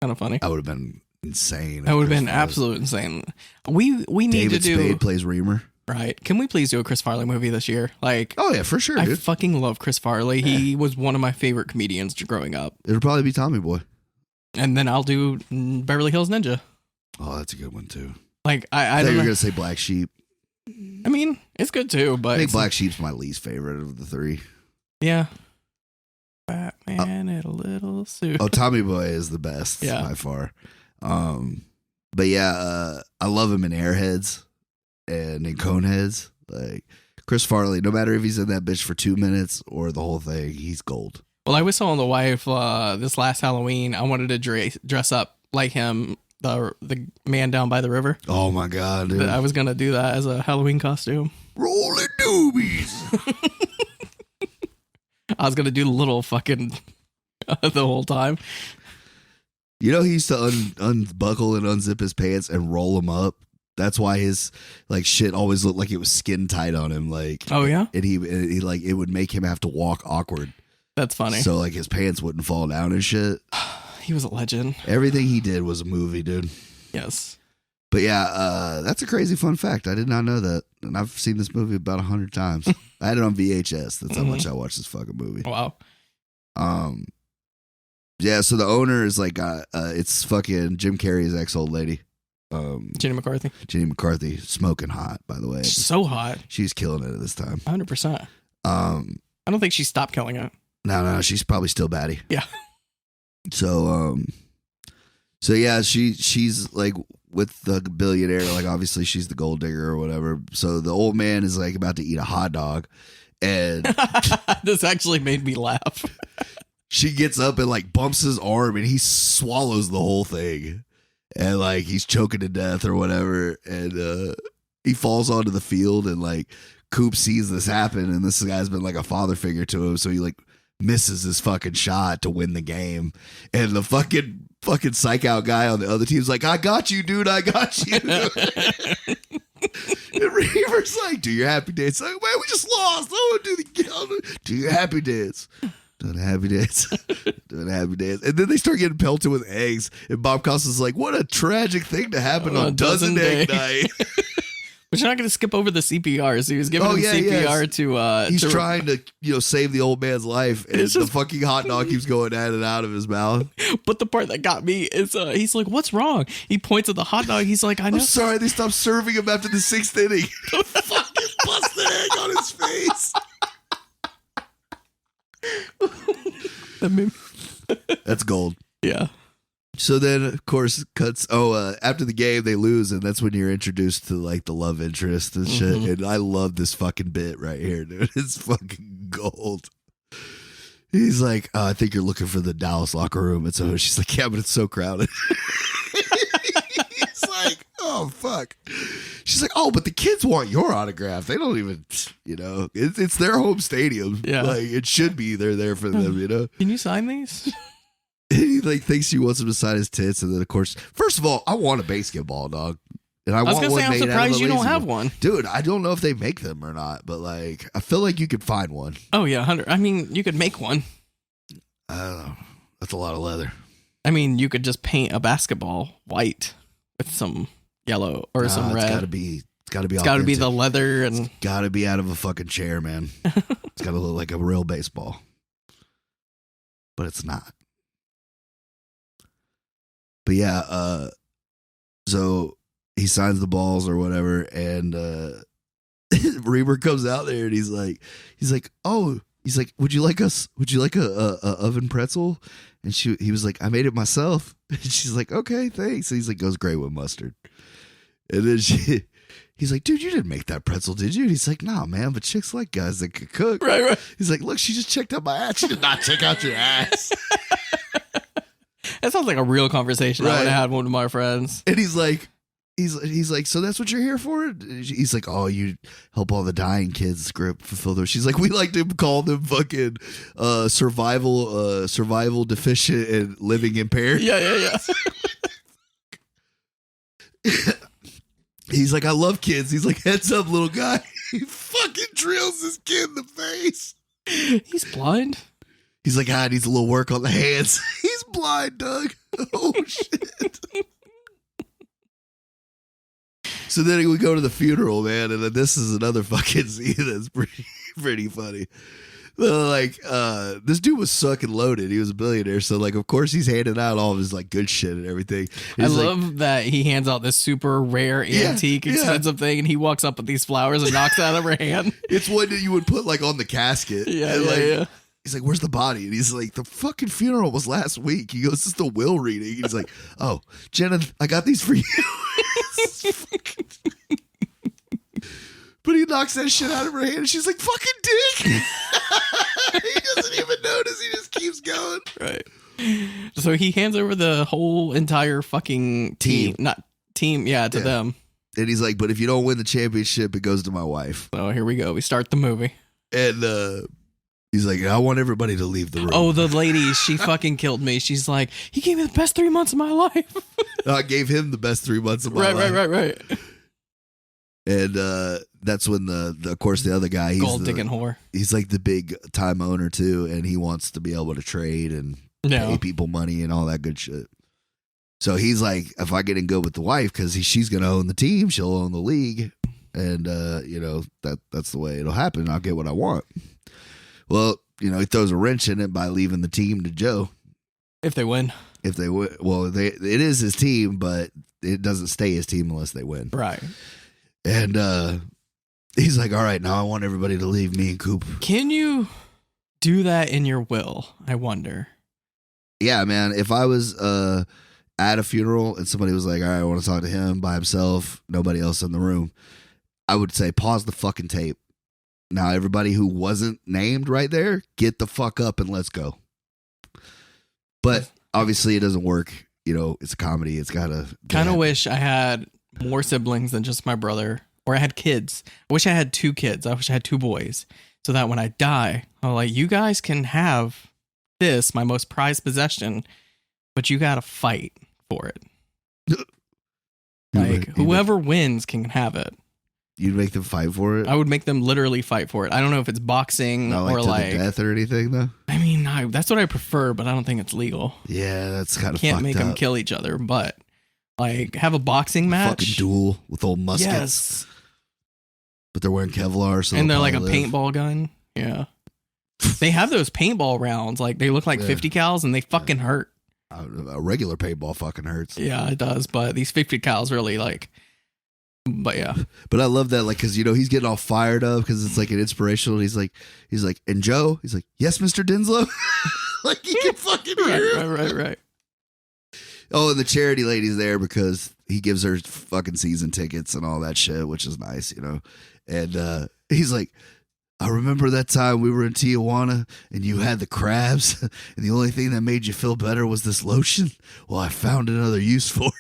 Kind of funny. I would have been... insane. That would have been absolute insane. We need David to do. Spade plays Reamer. Right. Can we please do a Chris Farley movie this year? Like, oh yeah, for sure, dude. I fucking love Chris Farley. Yeah. He was one of my favorite comedians growing up. It'll probably be Tommy Boy. And then I'll do Beverly Hills Ninja. Oh, that's a good one too. Like I thought you were gonna say Black Sheep. I mean, it's good too, but I think Black Sheep's my least favorite of the three. Yeah. Batman in a little suit. Oh, Tommy Boy is the best by far. But yeah, I love him in Airheads and in Coneheads. Like Chris Farley, no matter if he's in that bitch for 2 minutes or the whole thing, he's gold. Well, I was telling the wife this last Halloween I wanted to dress up like him, the man down by the river. Oh my god, dude! I was gonna do that as a Halloween costume. Rolling doobies. I was gonna do the little fucking the whole time. You know, he used to unbuckle and unzip his pants and roll them up. That's why his like shit always looked like it was skin tight on him. Like, oh yeah, and he like it would make him have to walk awkward. That's funny. So like his pants wouldn't fall down and shit. He was a legend. Everything he did was a movie, dude. Yes. But yeah, that's a crazy fun fact. I did not know that, and I've seen this movie about 100 times. I had it on VHS. That's how much I watched this fucking movie. Wow. Yeah. So the owner is like, it's fucking Jim Carrey's ex old lady. Jenny McCarthy. Jenny McCarthy, smoking hot, by the way. So hot. She's killing it at this time. 100%. I don't think she stopped killing it. No, she's probably still batty. Yeah. So yeah, she's like with the billionaire, like obviously she's the gold digger or whatever. So the old man is like about to eat a hot dog, and this actually made me laugh. She gets up and like bumps his arm, and he swallows the whole thing, and like he's choking to death or whatever, and he falls onto the field, and like Coop sees this happen, and this guy's been like a father figure to him, so he like misses his fucking shot to win the game, and the fucking psych out guy on the other team's like, I got you, dude, I got you. And Reaver's like, do your happy dance. Like, man, we just lost. I want to do your happy dance. Do the happy dance. Do the happy dance. And then they start getting pelted with eggs, and Bob Costas like, what a tragic thing to happen on dozen egg night. But you're not going to skip over the CPR. So he was giving him CPR to... He's trying to save the old man's life, and the fucking hot dog keeps going in and out of his mouth. But the part that got me is he's like, what's wrong? He points at the hot dog. He's like, I know. I'm sorry, they stopped serving him after the 6th inning. Fucking busted egg on his face. That's gold. Yeah. So then, of course, cuts. After the game, they lose, and that's when you're introduced to like the love interest and shit. Mm-hmm. And I love this fucking bit right here, dude. It's fucking gold. He's like, I think you're looking for the Dallas locker room. And so she's like, yeah, but it's so crowded. He's like, oh fuck. She's like, oh, but the kids want your autograph. They don't even, it's their home stadium. Yeah, like it should be. They're there for them. Can you sign these? He like thinks she wants him to sign his tits, and then of course, first of all, I want a basketball, dog, and I was gonna say, I'm surprised you don't have one, dude. I don't know if they make them or not, but like, I feel like you could find one. Oh yeah, 100. I mean, you could make one. I don't know. That's a lot of leather. I mean, you could just paint a basketball white with some yellow or some red. It's got to be. It's got to be the leather, and it's got to be out of a fucking chair, man. It's got to look like a real baseball, but it's not. But yeah, so he signs the balls or whatever, and Reaver comes out there, and he's like, would you like a oven pretzel? And he was like, I made it myself. And she's like, okay, thanks. And he's like, goes great with mustard. And then he's like, dude, you didn't make that pretzel, did you? And he's like, nah, man, but chicks like guys that could cook. Right. He's like, look, she just checked out my ass. She did not check out your ass. That sounds like a real conversation I would have had with one of my friends. And he's like, so that's what you're here for? He's like, oh, you help all the dying kids fulfill their. She's like, we like to call them fucking survival deficient and living impaired. Yeah. He's like, I love kids. He's like, heads up, little guy. He fucking drills this kid in the face. He's blind. He's like, he needs a little work on the hands. He's blind, Doug. Oh, shit. So then we go to the funeral, man, and then this is another fucking scene that's pretty funny. This dude was sucking loaded. He was a billionaire, so like, of course, he's handing out all of his like good shit and everything. I love that he hands out this super rare, antique, expensive thing, and he walks up with these flowers and knocks it out of her hand. It's one that you would put like on the casket. Yeah. He's like, where's the body? And he's like, the fucking funeral was last week. He goes, this is the will reading. He's like, oh, Jenna, I got these for you. But he knocks that shit out of her hand, and she's like, fucking dick. He doesn't even notice. He just keeps going. Right. So he hands over the whole entire fucking team. To them. And he's like, but if you don't win the championship, it goes to my wife. So here we go. We start the movie. And He's like, I want everybody to leave the room. Oh, the lady, she fucking killed me. She's like, he gave me the best 3 months of my life. I gave him the best 3 months of my life. Right. And that's when of course, the other guy, he's gold digging whore. He's like the big time owner too, and he wants to be able to trade and pay people money and all that good shit. So he's like, if I get in good with the wife, because she's gonna own the team, she'll own the league, and that's the way it'll happen. I'll get what I want. Well, he throws a wrench in it by leaving the team to Joe. If they win. Well, it is his team, but it doesn't stay his team unless they win. Right. And he's like, all right, now I want everybody to leave me and Coop. Can you do that in your will? I wonder. Yeah, man. If I was at a funeral and somebody was like, all right, I want to talk to him by himself, nobody else in the room, I would say, pause the fucking tape. Now, everybody who wasn't named right there, get the fuck up and let's go. But obviously it doesn't work. It's a comedy. It's got to... Kind of wish I had more siblings than just my brother. Or I had kids. I wish I had 2 kids. I wish I had 2 boys. So that when I die, I'm like, you guys can have this, my most prized possession, but you got to fight for it. Like, whoever wins can have it. You'd make them fight for it? I would make them literally fight for it. I don't know if it's boxing Not or to the death or anything, though? I mean, that's what I prefer, but I don't think it's legal. Yeah, that's kind of Can't make them kill each other, but like have a boxing match. Fucking duel with old muskets. Yes. But they're wearing Kevlar, so and they're like a paintball gun. Yeah. They have those paintball rounds. Like they look like 50 cals and they fucking hurt. A regular paintball fucking hurts. Yeah, it does. But these 50 cals really like... But yeah, but I love that, like, because he's getting all fired up because it's like an inspirational. He's like, and Joe, he's like, yes, Mr. Dinslow, like he can fucking hear him. Right. Oh, and the charity lady's there because he gives her fucking season tickets and all that shit, which is nice, And he's like, I remember that time we were in Tijuana and you had the crabs, and the only thing that made you feel better was this lotion. Well, I found another use for it.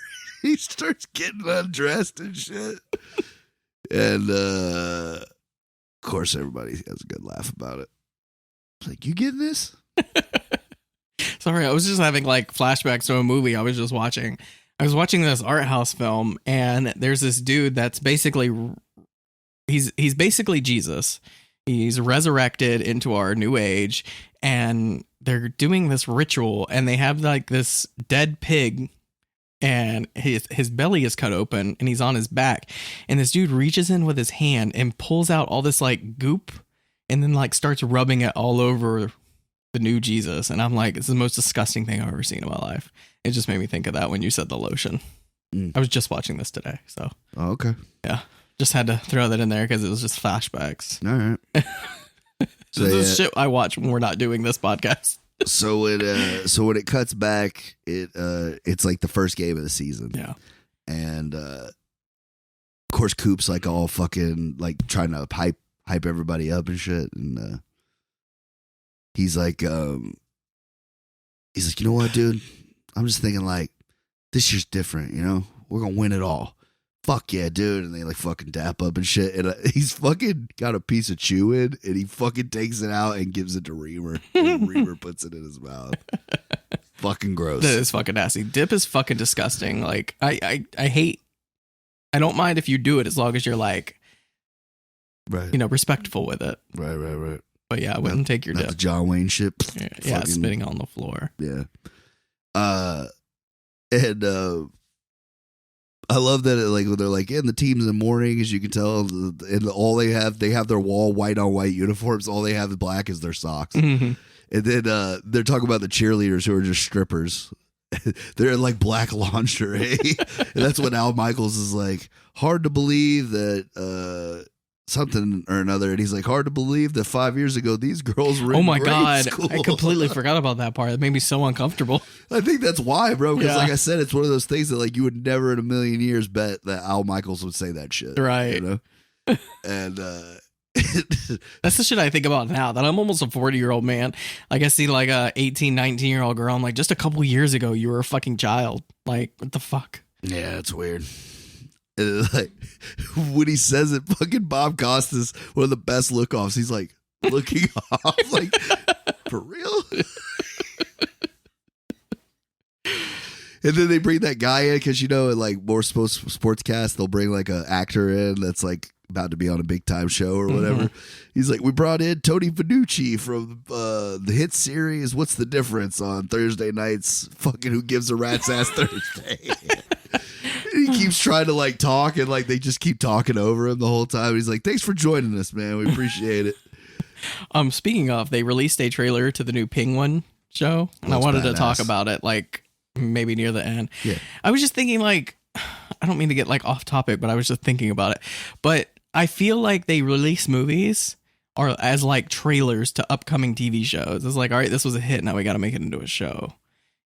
He starts getting undressed and shit. And, of course, everybody has a good laugh about it. Like, you getting this? Sorry, I was just having, like, flashbacks to a movie I was just watching. I was watching this art house film, and there's this dude that's basically... He's basically Jesus. He's resurrected into our new age, and they're doing this ritual, and they have, like, this dead pig... and his belly is cut open and he's on his back, and this dude reaches in with his hand and pulls out all this like goop and then like starts rubbing it all over the new Jesus. And I'm like, it's the most disgusting thing I've ever seen in my life. It just made me think of that when you said the lotion. I was just watching this today, so okay, yeah, just had to throw that in there because it was just flashbacks. All right. So this is shit I watch when we're not doing this podcast. So when it cuts back, it's like the first game of the season. Yeah. And of course Coop's like all fucking like trying to hype everybody up and shit. And he's like, you know what, dude? I'm just thinking like this year's different, We're gonna win it all. Fuck yeah, dude. And they like fucking dap up and shit. And he's fucking got a piece of chew in and he fucking takes it out and gives it to Reamer. And Reamer puts it in his mouth. Fucking gross. That is fucking nasty. Dip is fucking disgusting. Like, I don't mind if you do it as long as you're like, right, respectful with it. Right. But yeah, I wouldn't take your dip. The John Wayne shit. Yeah, spitting on the floor. Yeah. And I love that when they're like in the teams in the morning, as you can tell, and all they have their wall white on white uniforms. All they have is black is their socks. Mm-hmm. And then they're talking about the cheerleaders who are just strippers. They're in like black lingerie. And that's when Al Michaels is like, hard to believe that something or another. And he's like, hard to believe that 5 years ago these girls were in my grade God. school. I completely forgot about that part. It made me so uncomfortable. I think that's why, bro. Because like I said, it's one of those things that like you would never in a million years bet that Al Michaels would say that shit. Right. And that's the shit I think about now that I'm almost a 40-year-old man. Like I see like a 18, 19-year-old girl. I'm like, just a couple years ago, you were a fucking child. Like, what the fuck? Yeah, it's weird. And like when he says it, fucking Bob Costas, one of the best look offs. He's like, looking off, like, for real? And then they bring that guy in because, you know, in like more sportscasts, they'll bring like an actor in that's like about to be on a big time show or whatever. Mm-hmm. He's like, we brought in Tony Vannucci from the hit series What's the Difference on Thursday nights. Fucking Who Gives a Rat's Ass Thursday. He keeps trying to like talk and like they just keep talking over him the whole time. He's like, thanks for joining us, man. We appreciate it. Speaking of, they released a trailer to the new Penguin show, and I wanted to talk about it like maybe near the end. Yeah. I was just thinking like, I don't mean to get like off topic, but I was just thinking about it. But I feel like they release movies or as like trailers to upcoming TV shows. It's like, all right, this was a hit. Now we got to make it into a show.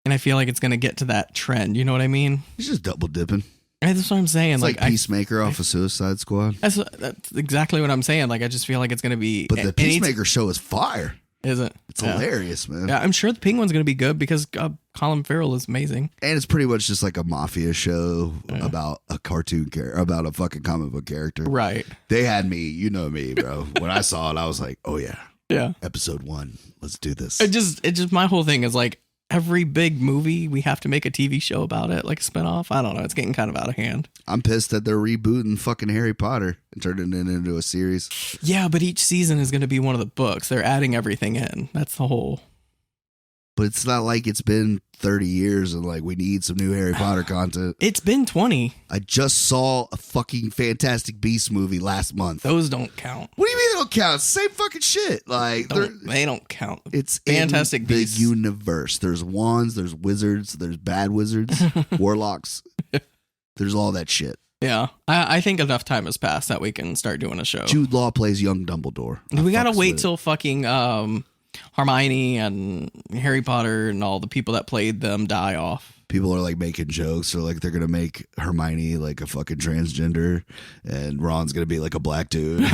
And I feel like it's going to get to that trend. You know what I mean? He's just double dipping. That's what I'm saying. It's like Peacemaker off of Suicide Squad. That's exactly what I'm saying. Like, I just feel like it's going to be. But the Peacemaker show is fire. Is it? It's hilarious, man. Yeah, I'm sure the Penguin's going to be good because Colin Farrell is amazing. And it's pretty much just like a mafia show about a cartoon character, about a fucking comic book character. Right. They had me, you know me, bro. When I saw it, I was like, oh yeah. Yeah. Episode 1. Let's do this. It just my whole thing is like, every big movie, we have to make a TV show about it, like a spinoff. I don't know. It's getting kind of out of hand. I'm pissed that they're rebooting fucking Harry Potter and turning it into a series. Yeah, but each season is going to be one of the books. They're adding everything in. That's the whole. But it's not like it's been 30 years and like we need some new Harry Potter content. It's been 20. I just saw a fucking Fantastic Beasts movie last month. Those don't count. What do you mean they don't count? It's the same fucking shit. Like they don't count. It's Fantastic Beasts. The universe. There's wands, there's wizards, there's bad wizards, warlocks. There's all that shit. Yeah, I think enough time has passed that we can start doing a show. Jude Law plays young Dumbledore. We gotta wait till fucking Hermione and Harry Potter and all the people that played them die off. People are like making jokes or like they're gonna make Hermione like a fucking transgender and Ron's gonna be like a black dude. They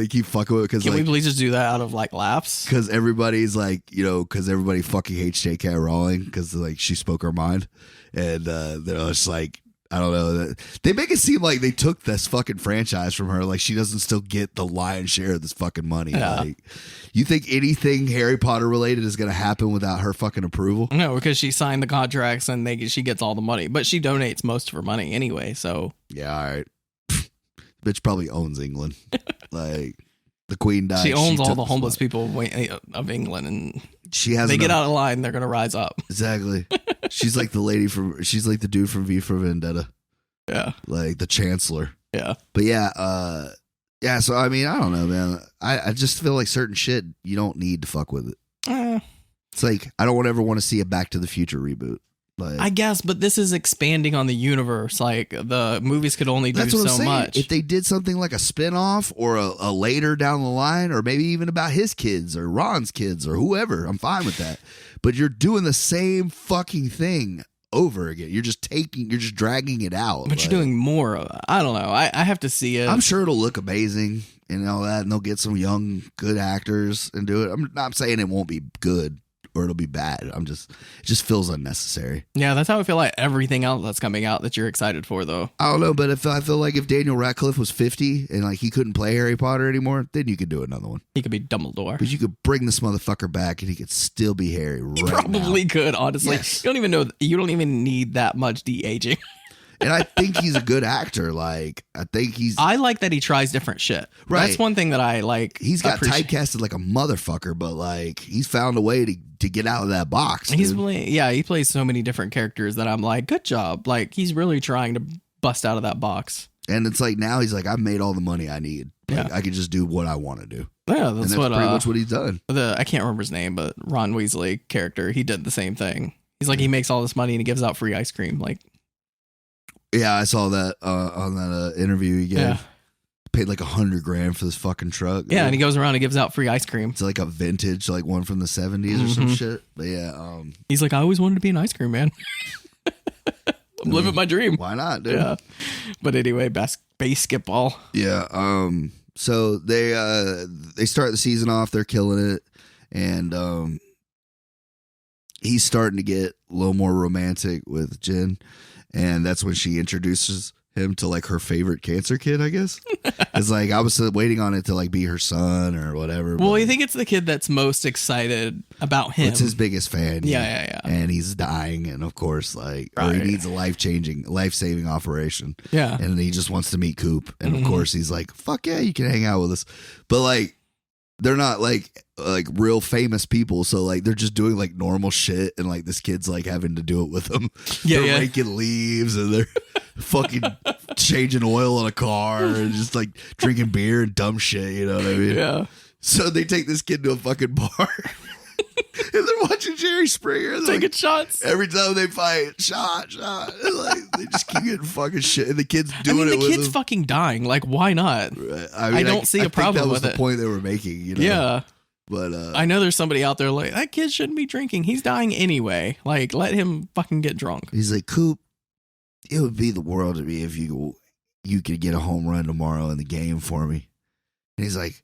keep fucking with it because can we please just do that out of like laughs? Because everybody's like, you know, because everybody fucking hates J.K. Rowling because like she spoke her mind and they're just like, I don't know. They make it seem like they took this fucking franchise from her. Like she doesn't still get the lion's share of this fucking money. Yeah. Like, you think anything Harry Potter related is going to happen without her fucking approval? No, because she signed the contracts and she gets all the money. But she donates most of her money anyway. So yeah, all right. Bitch probably owns England. Like the Queen died. She owns all the homeless people of England, and they get out of line, they're gonna rise up. Exactly. She's like she's like the dude from V for Vendetta. Yeah. Like the Chancellor. Yeah. But yeah, so I mean, I don't know, man. I just feel like certain shit you don't need to fuck with it. It's like I don't ever want to see a Back to the Future reboot. Like, I guess, but this is expanding on the universe. Like the movies could only do so much. If they did something like a spinoff or a later down the line, or maybe even about his kids or Ron's kids or whoever, I'm fine with that. But you're doing the same fucking thing over again. You're just dragging it out. But you're doing more of it. I don't know. I have to see it. I'm sure it'll look amazing and all that, and they'll get some young, good actors and do it. I'm not saying it won't be good or it'll be bad. It just feels unnecessary. Yeah, that's how I feel like everything else that's coming out that you're excited for, though. I don't know, but I feel like if Daniel Radcliffe was 50 and like he couldn't play Harry Potter anymore, then you could do another one. He could be Dumbledore. But you could bring this motherfucker back and he could still be Harry right now. Probably could, honestly. Yes. You don't even need that much de-aging. And I think he's a good actor. Like, I like that he tries different shit. Right. That's one thing that I like. He's got typecasted like a motherfucker, but like he's found a way to get out of that box. He plays so many different characters that I'm like, good job. Like he's really trying to bust out of that box. And it's like now he's like, I've made all the money I need. Like, I can just do what I want to do. Yeah, that's pretty much what he's done. I can't remember his name, but Ron Weasley character, he did the same thing. He's like, he makes all this money and he gives out free ice cream. Like, yeah, I saw that on that interview he gave. Yeah. Paid like $100,000 for this fucking truck. Yeah, and he goes around and gives out free ice cream. It's like a vintage, like one from the 70s or some shit. But yeah, he's like, I always wanted to be an ice cream man. I'm living my dream. Why not, dude? Yeah. But anyway, basketball. Yeah. So they start the season off. They're killing it, and he's starting to get a little more romantic with Jen. And that's when she introduces him to like her favorite cancer kid, I guess. It's like I was waiting on it to like be her son or whatever. Well, I think it's the kid that's most excited about him. It's his biggest fan. Yeah. And he's dying, and of course, like, or he needs a life-saving operation. Yeah. And he just wants to meet Coop, and of course, he's like, "Fuck yeah, you can hang out with us," but like. They're not like real famous people, so like they're just doing like normal shit, and like this kid's like having to do it with them. They're raking leaves, and they're fucking changing oil on a car, and just like drinking beer and dumb shit. You know what I mean? Yeah. So they take this kid to a fucking bar, and they're watching Jerry Springer. Taking like, shots. Every time they fight, shot. And, like, they just keep getting fucking shit. And the kid's doing it with the kid's them. fucking dying. Like, why not? I don't see a problem with it. That was the point they were making, you know? Yeah. But I know there's somebody out there like, that kid shouldn't be drinking. He's dying anyway. Like, let him fucking get drunk. He's like, Coop, it would be the world to me if you could get a home run tomorrow in the game for me. And he's like,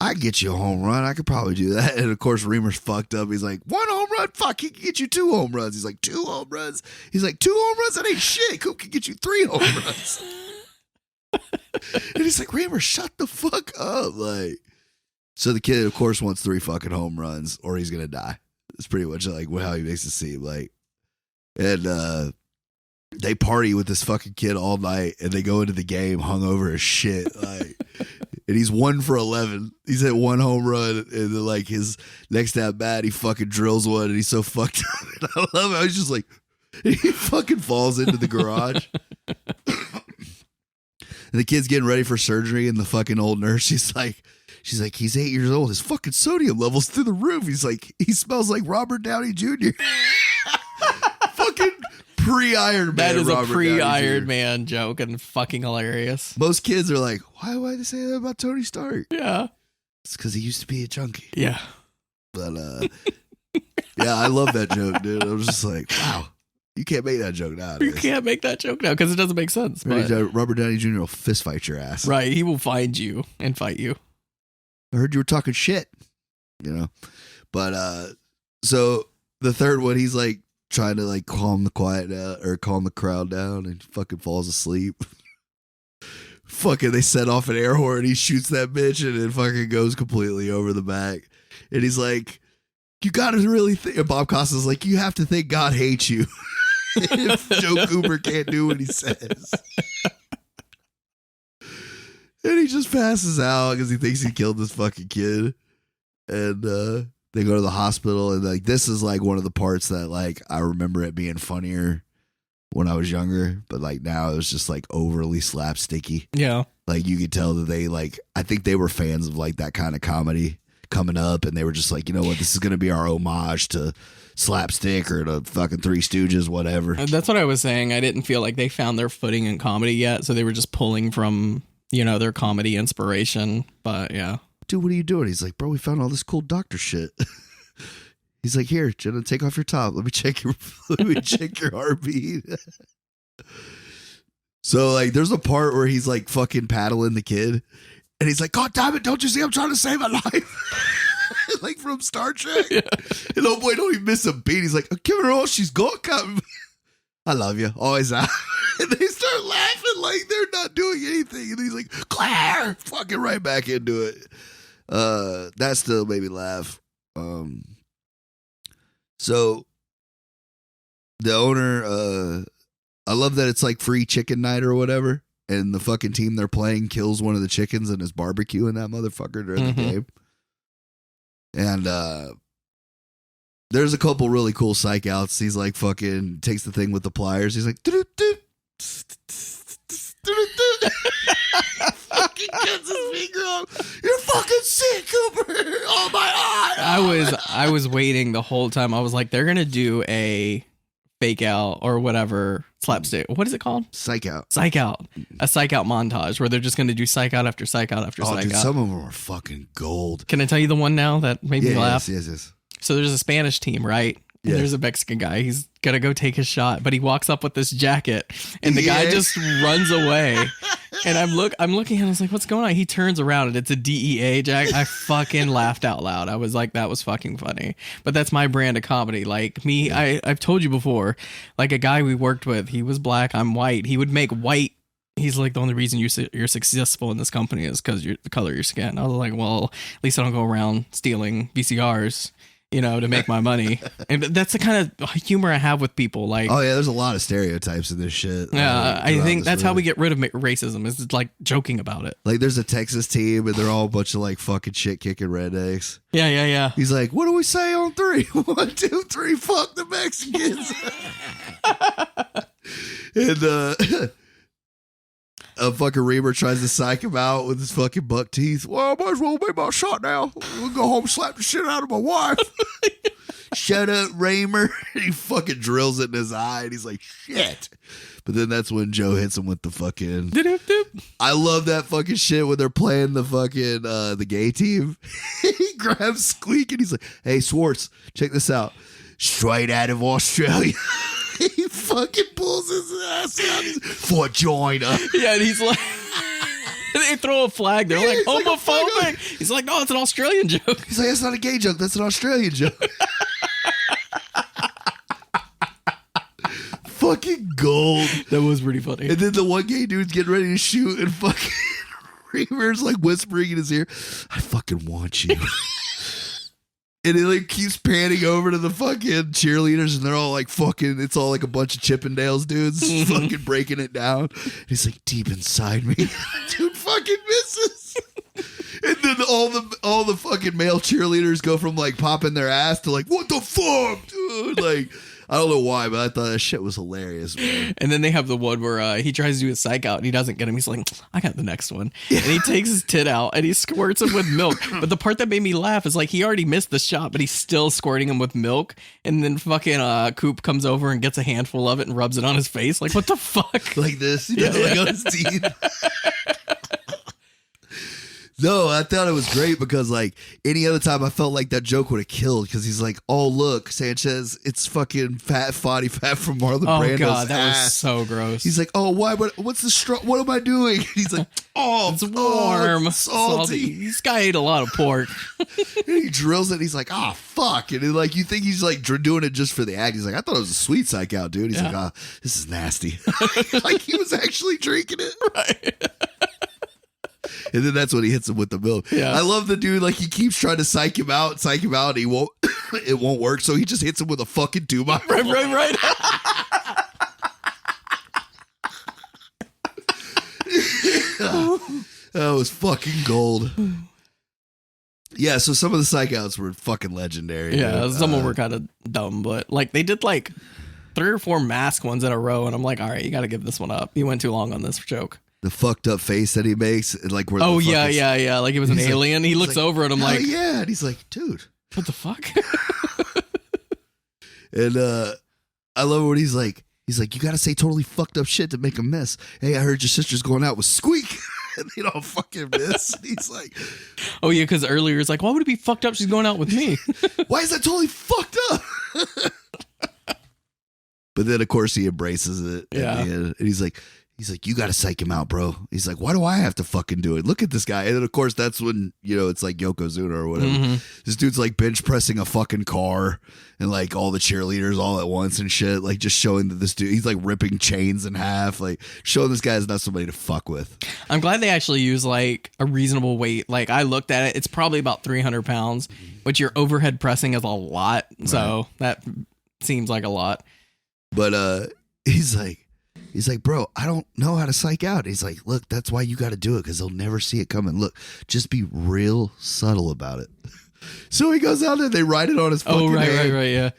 I can get you a home run. I could probably do that. And of course, Reamer's fucked up. He's like, 1 home run? Fuck, he can get you 2 home runs. He's like, 2 home runs? He's like, 2 home runs? That ain't shit. Coop can get you 3 home runs. And he's like, Reamer, shut the fuck up. Like, so the kid, of course, wants 3 fucking home runs or he's going to die. It's pretty much like how he makes it seem. Like, and they party with this fucking kid all night and they go into the game hungover as shit. Like, and he's 1 for 11. He's hit 1 home run, and then like his next at bat, he fucking drills one, and he's so fucked up. And I love it. I was just like, he fucking falls into the garage. And the kid's getting ready for surgery, and the fucking old nurse, she's like, he's 8 years old. His fucking sodium level's through the roof. He's like, he smells like Robert Downey Jr. Fucking pre-Iron Man. That is Robert a pre-Iron Man joke and fucking hilarious. Most kids are like, why they say that about Tony Stark? Yeah. It's because he used to be a junkie. Yeah. But yeah, I love that joke, dude. I was just like, wow. You can't make that joke now. You can't make that joke now because it doesn't make sense. But, Robert Downey Jr. will fist fight your ass. Right. He will find you and fight you. I heard you were talking shit, you know? But so the third one, he's like trying to like calm the crowd down, and fucking falls asleep. Fucking they set off an air horn, he shoots that bitch, and it fucking goes completely over the back. And he's like, you gotta really think, and Bob Costas like, you have to think God hates you if Joe Cooper can't do what he says. And he just passes out because he thinks he killed this fucking kid. And they go to the hospital, and like this is like one of the parts that like I remember it being funnier when I was younger, but like now it was just like overly slapsticky. Yeah. Like you could tell that they like, I think they were fans of like that kind of comedy coming up, and they were just like, you know what, this is going to be our homage to slapstick or to fucking Three Stooges, whatever. That's what I was saying. I didn't feel like they found their footing in comedy yet, so they were just pulling from, you know, their comedy inspiration. But yeah. Dude, what are you doing? He's like, bro, we found all this cool doctor shit. He's like, here, Jenna, take off your top. Let me check your heartbeat. So like there's a part where he's like fucking paddling the kid, and he's like, God damn it, don't you see I'm trying to save a life? Like from Star Trek. Yeah. And oh boy, don't even miss a beat. He's like, give her all she's got, Captain. I love you. Always out. And they start laughing like they're not doing anything. And he's like, Claire, fucking right back into it. That still made me laugh. So the owner, I love that it's like free chicken night or whatever, and the fucking team they're playing kills one of the chickens and is barbecuing that motherfucker during the game. And there's a couple really cool psych outs. He's like fucking takes the thing with the pliers. He's like, fucking cuts his finger off. You're fucking sick, Cooper. Oh my God. I was waiting the whole time. I was like, they're gonna do a fake out or whatever slapstick. What is it called? Psych out. Psych out. A psych out montage where they're just gonna do psych out after psych out after psych out. Some of them are fucking gold. Can I tell you the one now that made me laugh? Yes. So there's a Spanish team, right? And there's a Mexican guy. He's gonna go take his shot, but he walks up with this jacket, and the guy just runs away. And I'm looking at him, I was like, what's going on? He turns around and it's a DEA jacket. I fucking laughed out loud. I was like, that was fucking funny. But that's my brand of comedy. Like me, I've told you before, like a guy we worked with, he was black, I'm white. He would make white he's like, the only reason you're successful in this company is because you're the color of your skin. I was like, well, at least I don't go around stealing VCRs, to make my money. And that's the kind of humor I have with people. Like, oh yeah, there's a lot of stereotypes in this shit. Yeah, I think that's how we get rid of racism, is like joking about it. Like, there's a Texas team and they're all a bunch of like fucking shit kicking rednecks. Yeah. He's like, what do we say on 3? 1, 2, 3, fuck the Mexicans. And a fucking Reamer tries to psych him out with his fucking buck teeth. Well, I might as well make my shot now. We'll go home and slap the shit out of my wife. Shut up, Reamer. He fucking drills it in his eye and he's like, shit. But then that's when Joe hits him with the fucking... I love that fucking shit when they're playing the fucking, the gay team. He grabs Squeak and he's like, hey, Swartz, check this out. Straight out of Australia. He fucking pulls his ass out. He's for joiner. Yeah, and he's like... They throw a flag. They're like, homophobic. Like, he's like, no, it's an Australian joke. He's like, that's not a gay joke. That's an Australian joke. Fucking gold. That was pretty funny. And then the one gay dude's getting ready to shoot and fucking Reamer's like whispering in his ear, I fucking want you. And it like keeps panning over to the fucking cheerleaders and they're all like fucking, it's all like a bunch of Chippendales dudes fucking breaking it down. And he's like, deep inside me. Dude fucking misses. And then all the fucking male cheerleaders go from like popping their ass to like, what the fuck, dude? Like, I don't know why, but I thought that shit was hilarious, man. And then they have the one where he tries to do a psych out and he doesn't get him. He's like, I got the next one. Yeah. And he takes his tit out and he squirts him with milk. But the part that made me laugh is like he already missed the shot, but he's still squirting him with milk. And then fucking Coop comes over and gets a handful of it and rubs it on his face. Like, what the fuck? Like this, like on his teeth. No, I thought it was great because like any other time I felt like that joke would have killed because he's like, oh, look, Sanchez, it's fucking fat from Marlon Brando's God, that ass. was so gross. He's like, oh, why? What's the what am I doing? He's like, oh, it's warm, it's salty. This guy ate a lot of pork. And he drills it. And he's like, oh, fuck. And then, like, you think he's like doing it just for the act. He's like, I thought it was a sweet psych out, dude. He's like, oh, this is nasty. Like he was actually drinking it. Right. And then that's when he hits him with the milk. Yeah. I love the dude. Like he keeps trying to psych him out. And he won't. It won't work. So he just hits him with a fucking 2x4. Right. That was fucking gold. Yeah. So some of the psych outs were fucking legendary. Yeah. Dude. Some of them were kind of dumb, but like they did like 3 or 4 mask ones in a row, and I'm like, all right, you got to give this one up. You went too long on this joke. The fucked up face that he makes, and like where yeah, like it was an alien. He looks over at him like, yeah, and he's like, dude, what the fuck? And I love when he's like, you gotta say totally fucked up shit to make him miss. Hey, I heard your sister's going out with Squeak. And they don't fucking miss. And he's like, oh yeah, because earlier it's like, why would it be fucked up? She's going out with me. Why is that totally fucked up? But then of course he embraces it. Yeah. And he's like, you got to psych him out, bro. He's like, why do I have to fucking do it? Look at this guy. And then, of course, that's when, it's like Yokozuna or whatever. Mm-hmm. This dude's like bench pressing a fucking car and like all the cheerleaders all at once and shit. Like just showing that this dude, he's like ripping chains in half, like showing this guy's not somebody to fuck with. I'm glad they actually use like a reasonable weight. Like I looked at it. It's probably about 300 pounds, which your overhead pressing is a lot. Right. So that seems like a lot. But he's like, bro, I don't know how to psych out. He's like, look, that's why you got to do it because they'll never see it coming. Look, just be real subtle about it. So he goes out there, they write it on his fucking head. Right, yeah.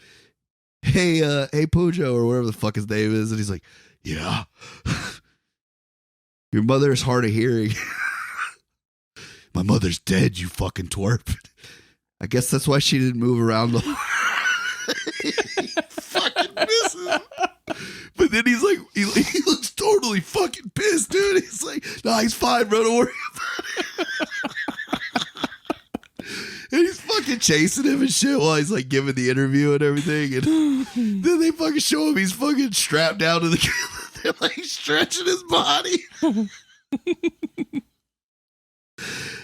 Hey, Pujo, or whatever the fuck his name is. And he's like, yeah. Your mother is hard of hearing. My mother's dead, you fucking twerp. I guess that's why she didn't move around the he fucking misses. But then he's like, he looks totally fucking pissed, dude. He's like, nah, he's fine, bro. Don't worry about it. And he's fucking chasing him and shit while he's like giving the interview and everything. And then they fucking show him he's fucking strapped down to the they're like stretching his body.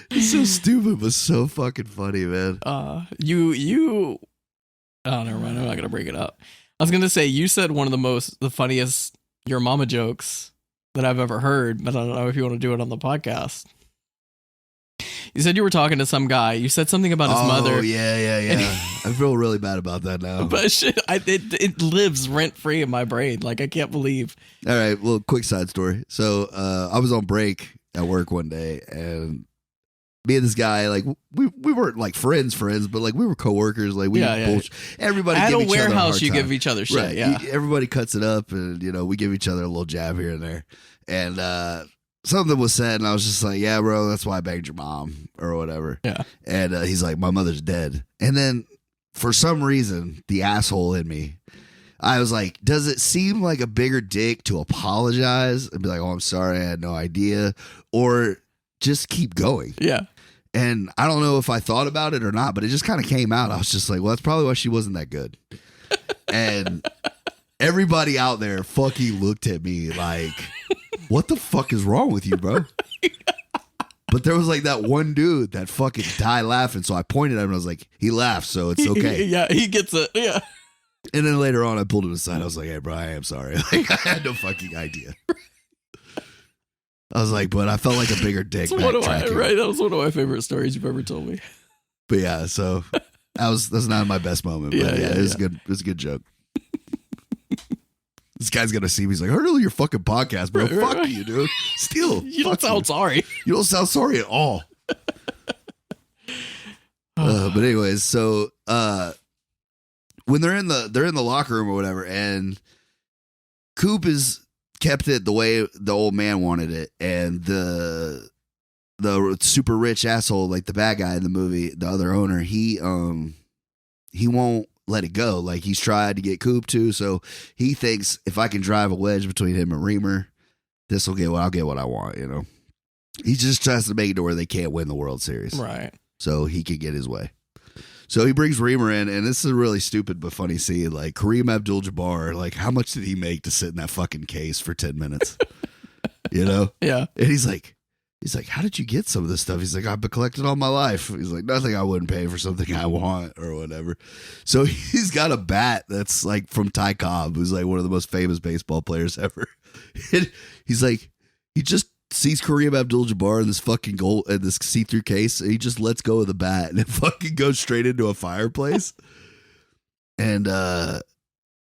It's so stupid, but so fucking funny, man. Oh, never mind. I'm not gonna bring it up. I was gonna say you said one of the funniest your mama jokes that I've ever heard, but I don't know if you want to do it on the podcast. You said you were talking to some guy. You said something about his mother. Oh, yeah. I feel really bad about that now. But shit, it lives rent free in my brain. Like, I can't believe. All right, well, quick side story. So I was on break at work one day, and me and this guy, like, we weren't like friends, but like we were coworkers. Like, we bullshit. Everybody at give a each other a hard warehouse, you time. give each other shit. Right. Yeah, Everybody cuts it up, and we give each other a little jab here and there. And something was said, and I was just like, "Yeah, bro, that's why I banged your mom or whatever." Yeah. And he's like, "My mother's dead." And then for some reason, the asshole in me, I was like, does it seem like a bigger dick to apologize and be like, "Oh, I'm sorry, I had no idea," or just keep going? Yeah. And I don't know if I thought about it or not, but it just kind of came out. I was just like, well, that's probably why she wasn't that good. And everybody out there fucking looked at me like, what the fuck is wrong with you, bro? But there was like that one dude that fucking died laughing. So I pointed at him and I was like, he laughed, so it's okay. Yeah, he gets it. Yeah. And then later on, I pulled him aside. I was like, hey, bro, I am sorry. Like, I had no fucking idea. I was like, but I felt like a bigger dick. Right, that was one of my favorite stories you've ever told me. But yeah, so that's not my best moment. But yeah, it was good. It was a good joke. This guy's gonna see me. He's like, I heard your fucking podcast, bro. Fuck you, dude. Still, you don't sound sorry. You don't sound sorry at all. But anyways, so when they're in the locker room or whatever, and Coop is kept it the way the old man wanted it, and the super rich asshole, like the bad guy in the movie, the other owner, he won't let it go. Like, he's tried to get Coop to, so he thinks if I can drive a wedge between him and Reamer, I'll get what I want, He just tries to make it to where they can't win the World Series. Right. So he can get his way. So he brings Reamer in, and this is a really stupid but funny scene. Like, Kareem Abdul-Jabbar, like, how much did he make to sit in that fucking case for 10 minutes? Yeah. And he's like, how did you get some of this stuff? He's like, I've been collecting all my life. He's like, nothing I wouldn't pay for something I want or whatever. So he's got a bat that's like from Ty Cobb, who's like one of the most famous baseball players ever. And he's like, he just sees Kareem Abdul-Jabbar in this fucking gold in this see-through case, and he just lets go of the bat and it fucking goes straight into a fireplace. And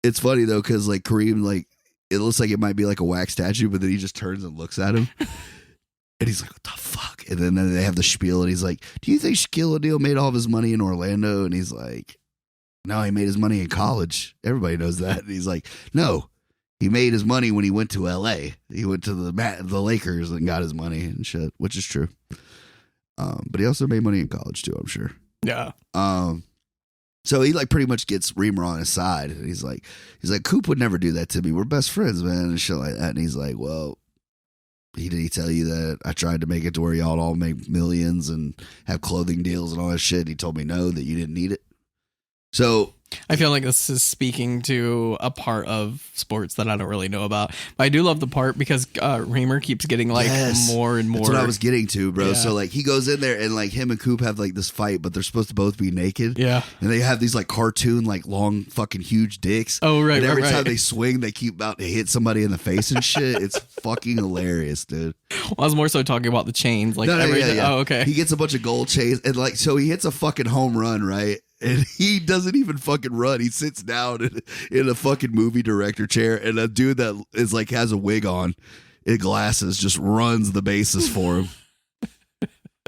it's funny though, because like Kareem, like, it looks like it might be like a wax statue, but then he just turns and looks at him. And he's like, what the fuck? And then they have the spiel, and he's like, do you think Shaquille O'Neal made all of his money in Orlando? And he's like, no, he made his money in college. Everybody knows that. And he's like, no, he made his money when he went to L.A. He went to the Lakers and got his money and shit, which is true. But he also made money in college too, I'm sure. Yeah. So he like pretty much gets Reamer on his side. And he's like, Coop would never do that to me. We're best friends, man, and shit like that. And he's like, well, did he tell you that I tried to make it to where y'all all make millions and have clothing deals and all that shit? He told me no, that you didn't need it. So I feel like this is speaking to a part of sports that I don't really know about. But I do love the part because Reamer keeps getting like more and more. That's what I was getting to, bro. Yeah. So like he goes in there and like him and Coop have like this fight, but they're supposed to both be naked. Yeah. And they have these like cartoon, like long fucking huge dicks. Oh, right. And every right. time they swing, they keep about to hit somebody in the face and shit. It's fucking hilarious, dude. Well, I was more so talking about the chains. Like everything. Yeah. Oh, okay. He gets a bunch of gold chains and like, so he hits a fucking home run, right? And he doesn't even fucking run. He sits down in a fucking movie director chair, and a dude that is like has a wig on and glasses just runs the bases for him.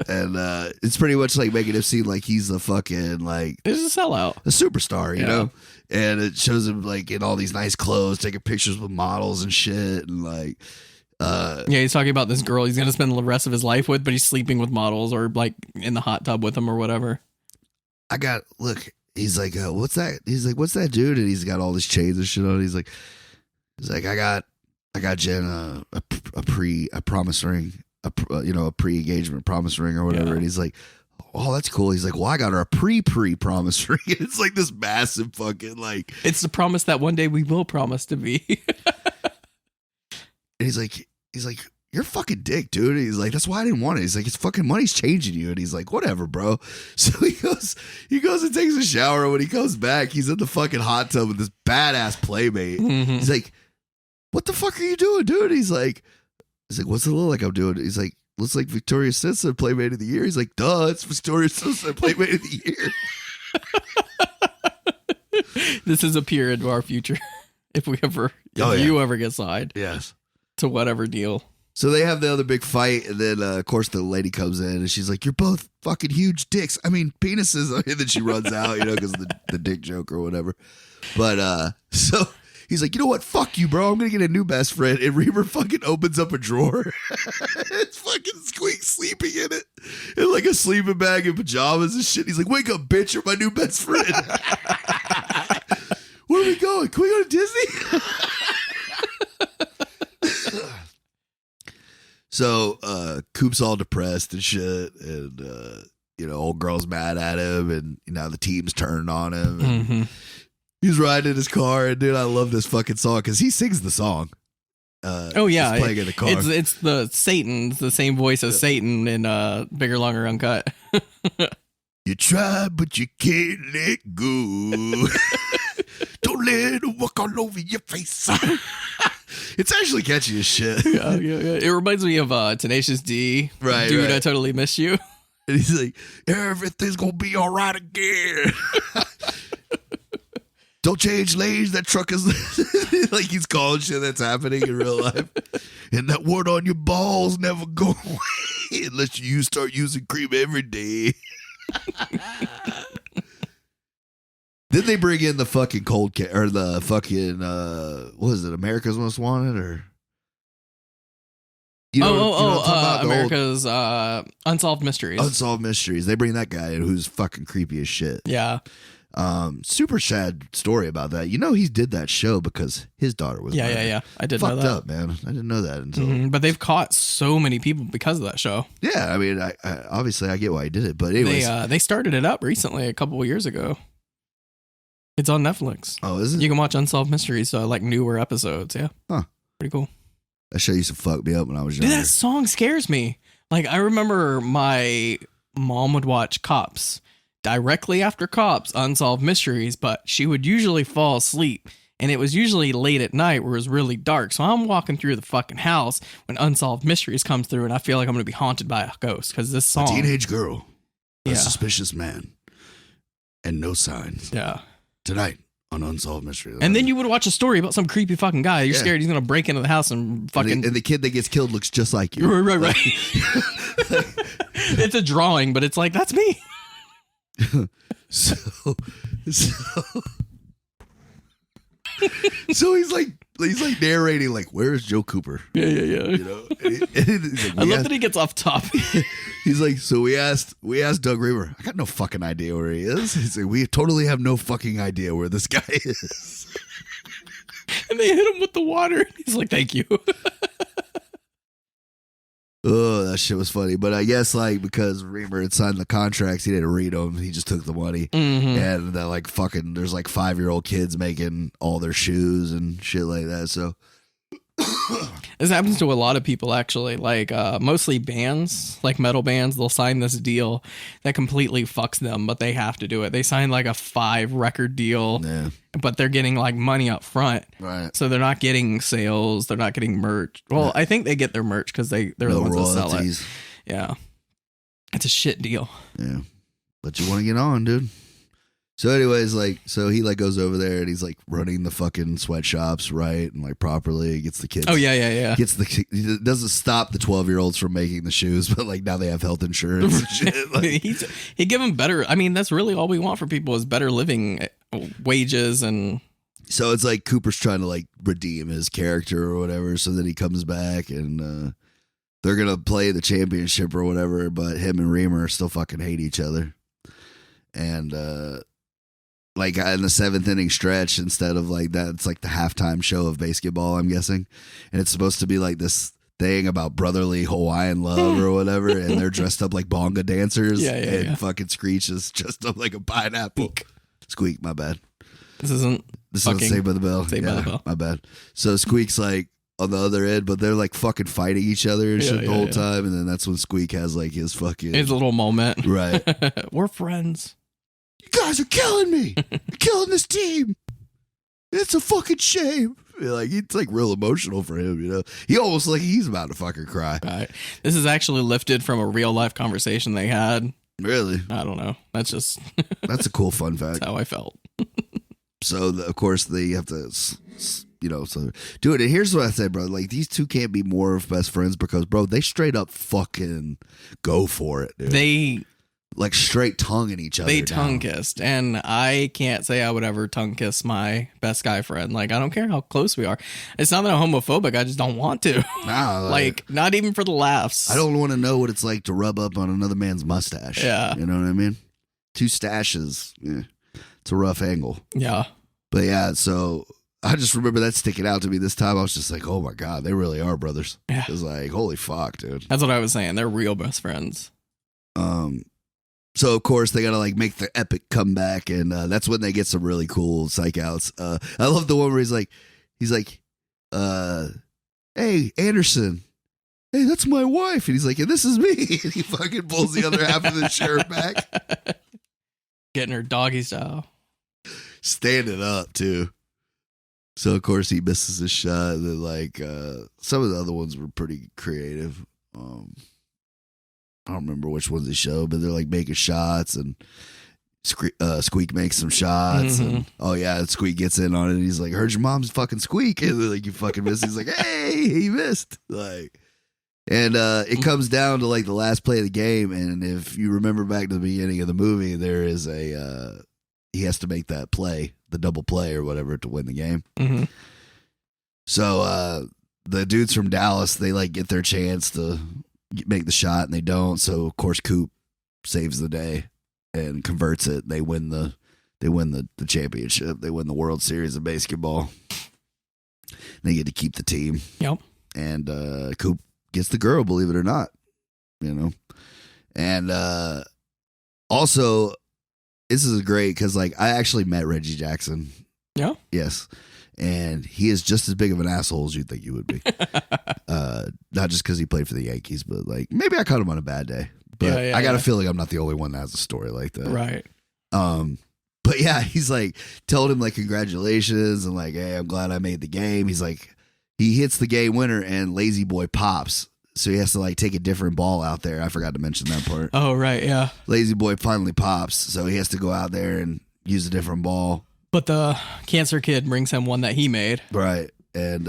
And it's pretty much like making him seem like he's the fucking like he's a sellout, a superstar, you know. And it shows him like in all these nice clothes, taking pictures with models and shit, and like. He's talking about this girl he's gonna spend the rest of his life with, but he's sleeping with models or like in the hot tub with them or whatever. He's like, what's that? He's like, what's that dude? And he's got all these chains and shit on. He's like, I got Jen a promise ring, a pre-engagement promise ring or whatever. Yeah. And he's like, oh, that's cool. He's like, well, I got her a pre-promise ring. And it's like this massive fucking like. It's the promise that one day we will promise to be. And he's like, you're a fucking dick, dude. And he's like, that's why I didn't want it. He's like, it's fucking money's changing you. And he's like, whatever, bro. So he goes and takes a shower. And when he comes back, he's in the fucking hot tub with this badass playmate. Mm-hmm. He's like, what the fuck are you doing, dude? He's like, He's like, what's it look like I'm doing? He's like, looks like Victoria Simpson, Playmate of the Year. He's like, duh, it's Victoria Simpson, Playmate of the Year. This is a peer into our future. If you ever get signed. Yes. To whatever deal. So they have the other big fight, and then, of course, the lady comes in, and she's like, you're both fucking huge dicks. I mean, penises. And then she runs out, because of the dick joke or whatever. But, so he's like, you know what? Fuck you, bro. I'm going to get a new best friend. And Reaver fucking opens up a drawer. It's fucking Squeak sleeping in it. In like a sleeping bag and pajamas and shit. He's like, wake up, bitch. You're my new best friend. Where are we going? Can we go to Disney? So Coop's all depressed and shit, and old girl's mad at him, and now the team's turned on him. And he's riding in his car, and dude, I love this fucking song because he sings the song. Oh yeah, playing in the car. It's the Satan's the same voice as Satan in Bigger, Longer, Uncut. You try, but you can't let go. Don't let it walk all over your face. It's actually catchy as shit. Yeah. It reminds me of Tenacious D. Right, Dude, right. I totally miss you. And he's like, everything's gonna be all right again. Don't change lanes. That truck is like he's calling shit that's happening in real life. And that word on your balls never go away unless you start using cream every day. Did they bring in the fucking or the fucking what is it, America's Most Wanted, or America's Unsolved Mysteries. Unsolved Mysteries. They bring that guy in who's fucking creepy as shit. Yeah. Super sad story about that. He did that show because his daughter was murdered. Yeah. I didn't Fucked know that. up, man. I didn't know that until. But they've caught so many people because of that show. Yeah, I mean, I obviously I get why he did it, but anyways, they started it up recently, a couple of years ago. It's on Netflix. Oh, is it? You can watch Unsolved Mysteries, like newer episodes. Yeah. Huh. Pretty cool. That show used to fuck me up when I was younger. Dude, that song scares me. Like, I remember my mom would watch Cops directly after Cops, Unsolved Mysteries, but she would usually fall asleep. And it was usually late at night where it was really dark. So I'm walking through the fucking house when Unsolved Mysteries comes through, and I feel like I'm going to be haunted by a ghost because this song. A teenage girl, a suspicious man, and no signs. Yeah. Tonight on Unsolved Mysteries. And then you would watch a story about some creepy fucking guy. You're scared he's going to break into the house and fucking. And the kid that gets killed looks just like you. Right. It's a drawing, but it's like, that's me. So he's like narrating, like, where's Joe Cooper? Yeah. And like, I love that he gets off topic. He's like, so we asked Doug Reaver. I got no fucking idea where he is. He's like, we totally have no fucking idea where this guy is. And they hit him with the water. He's like, thank you. Oh, that shit was funny. But I guess, like, because Reamer had signed the contracts, he didn't read them. He just took the money. And like fucking, there's like 5-year-old kids making all their shoes and shit like that. So this happens to a lot of people, actually. Like mostly bands, like metal bands, they'll sign this deal that completely fucks them, but they have to do it. They sign like a 5-record deal, but they're getting like money up front. Right. So they're not getting sales. They're not getting merch. Well, I think they get their merch because they're the ones that sell it. Yeah. It's a shit deal. Yeah. But you want to get on, dude. So anyways, like, so he like goes over there and he's like running the fucking sweatshops right and like properly, gets the kids. Oh yeah. He doesn't stop the 12-year-olds from making the shoes, but like now they have health insurance and shit. Like, he give them better. I mean, that's really all we want for people is better living wages. And so it's like Cooper's trying to like redeem his character or whatever. So then he comes back and they're gonna play the championship or whatever, but him and Reamer still fucking hate each other. And like in the 7th inning stretch, instead of like that, it's like the halftime show of basketball, I'm guessing. And it's supposed to be like this thing about brotherly Hawaiian love or whatever. And they're dressed up like bonga dancers. And fucking Screech is dressed up like a pineapple. Squeak, my bad. This isn't Saved by the Bell. Saved by the Bell. My bad. So Squeak's like on the other end, but they're like fucking fighting each other and shit the whole time. And then that's when Squeak has like his little moment. Right. We're friends. You guys are killing me. You're killing this team. It's a fucking shame. Like it's like real emotional for him, you know. He almost like he's about to fucking cry. Right. This is actually lifted from a real life conversation they had. Really? I don't know. That's just That's a cool fun fact. that's how I felt. So of course they have to, you know, so do it. And here's what I said, bro. Like these two can't be more of best friends because, bro, they straight up fucking go for it, dude. They like straight tonguing each other. They tongue kissed, and I can't say I would ever tongue kiss my best guy friend. Like, I don't care how close we are. It's not that I'm homophobic. I just don't want to. Nah, like, not even for the laughs. I don't want to know what it's like to rub up on another man's mustache. Yeah. You know what I mean? Two stashes. Yeah. It's a rough angle. Yeah. But yeah, so I just remember that sticking out to me this time. I was just like, oh my God, they really are brothers. Yeah. It was like, holy fuck, dude. That's what I was saying. They're real best friends. So of course they gotta like make the epic comeback, and that's when they get some really cool psych outs. I love the one where he's like, hey Anderson, hey, that's my wife, and he's like, and this is me, and he fucking pulls the other half of the shirt back, getting her doggy style, standing up too. So of course he misses his shot. And then like some of the other ones were pretty creative. I don't remember which ones they show, but they're like making shots, and Squeak makes some shots, and oh yeah, Squeak gets in on it. And he's like, "Heard your mom's fucking Squeak," and they're like, "You fucking missed." He's like, "Hey, he missed." Like, and it comes down to like the last play of the game, and if you remember back to the beginning of the movie, there is a he has to make that play, the double play or whatever, to win the game. Mm-hmm. So the dudes from Dallas, they like get their chance to make the shot, and they don't. So of course Coop saves the day and converts it. They win the championship. They win the World Series of basketball. They get to keep the team. Yep. And Coop gets the girl, believe it or not. You know. And also this is great because like I actually met Reggie Jackson. Yeah. Yes. And he is just as big of an asshole as you think he would be. Not just because he played for the Yankees, but like maybe I caught him on a bad day. But I got a feeling I'm not the only one that has a story like that. Right. But yeah, he's like told him like congratulations and like, hey, I'm glad I made the game. He's like, he hits the game winner and Lazy Boy pops. So he has to like take a different ball out there. I forgot to mention that part. Oh, right. Yeah. Lazy Boy finally pops. So he has to go out there and use a different ball. But the cancer kid brings him one that he made. Right. And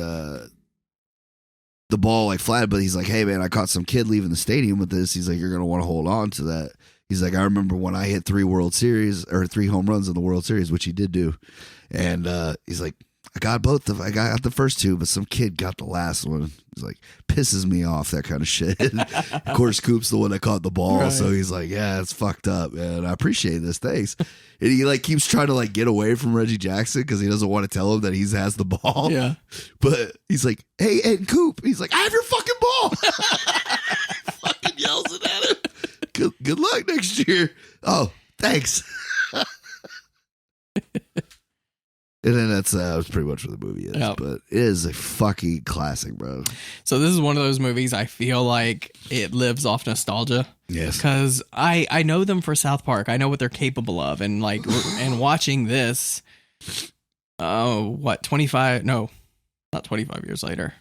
the ball like flat, but he's like, hey man, I caught some kid leaving the stadium with this. He's like, you're going to want to hold on to that. He's like, I remember when I hit 3 home runs in the World Series, which he did do. And he's like, I got I got the first 2, but some kid got the last one. He's like, pisses me off, that kind of shit. Of course, Coop's the one that caught the ball. Right. So he's like, yeah, it's fucked up, man. I appreciate this. Thanks. And he like keeps trying to like get away from Reggie Jackson because he doesn't want to tell him that he has the ball. Yeah. But he's like, hey, Ed Coop. He's like, I have your fucking ball. Fucking yells it at him. Good luck next year. Oh, thanks. And then that's pretty much what the movie is. Yep. But it is a fucking classic, bro. So this is one of those movies I feel like it lives off nostalgia. Yes. Because I know them for South Park. I know what they're capable of. And like, and watching this, 25? No, not 25 years later.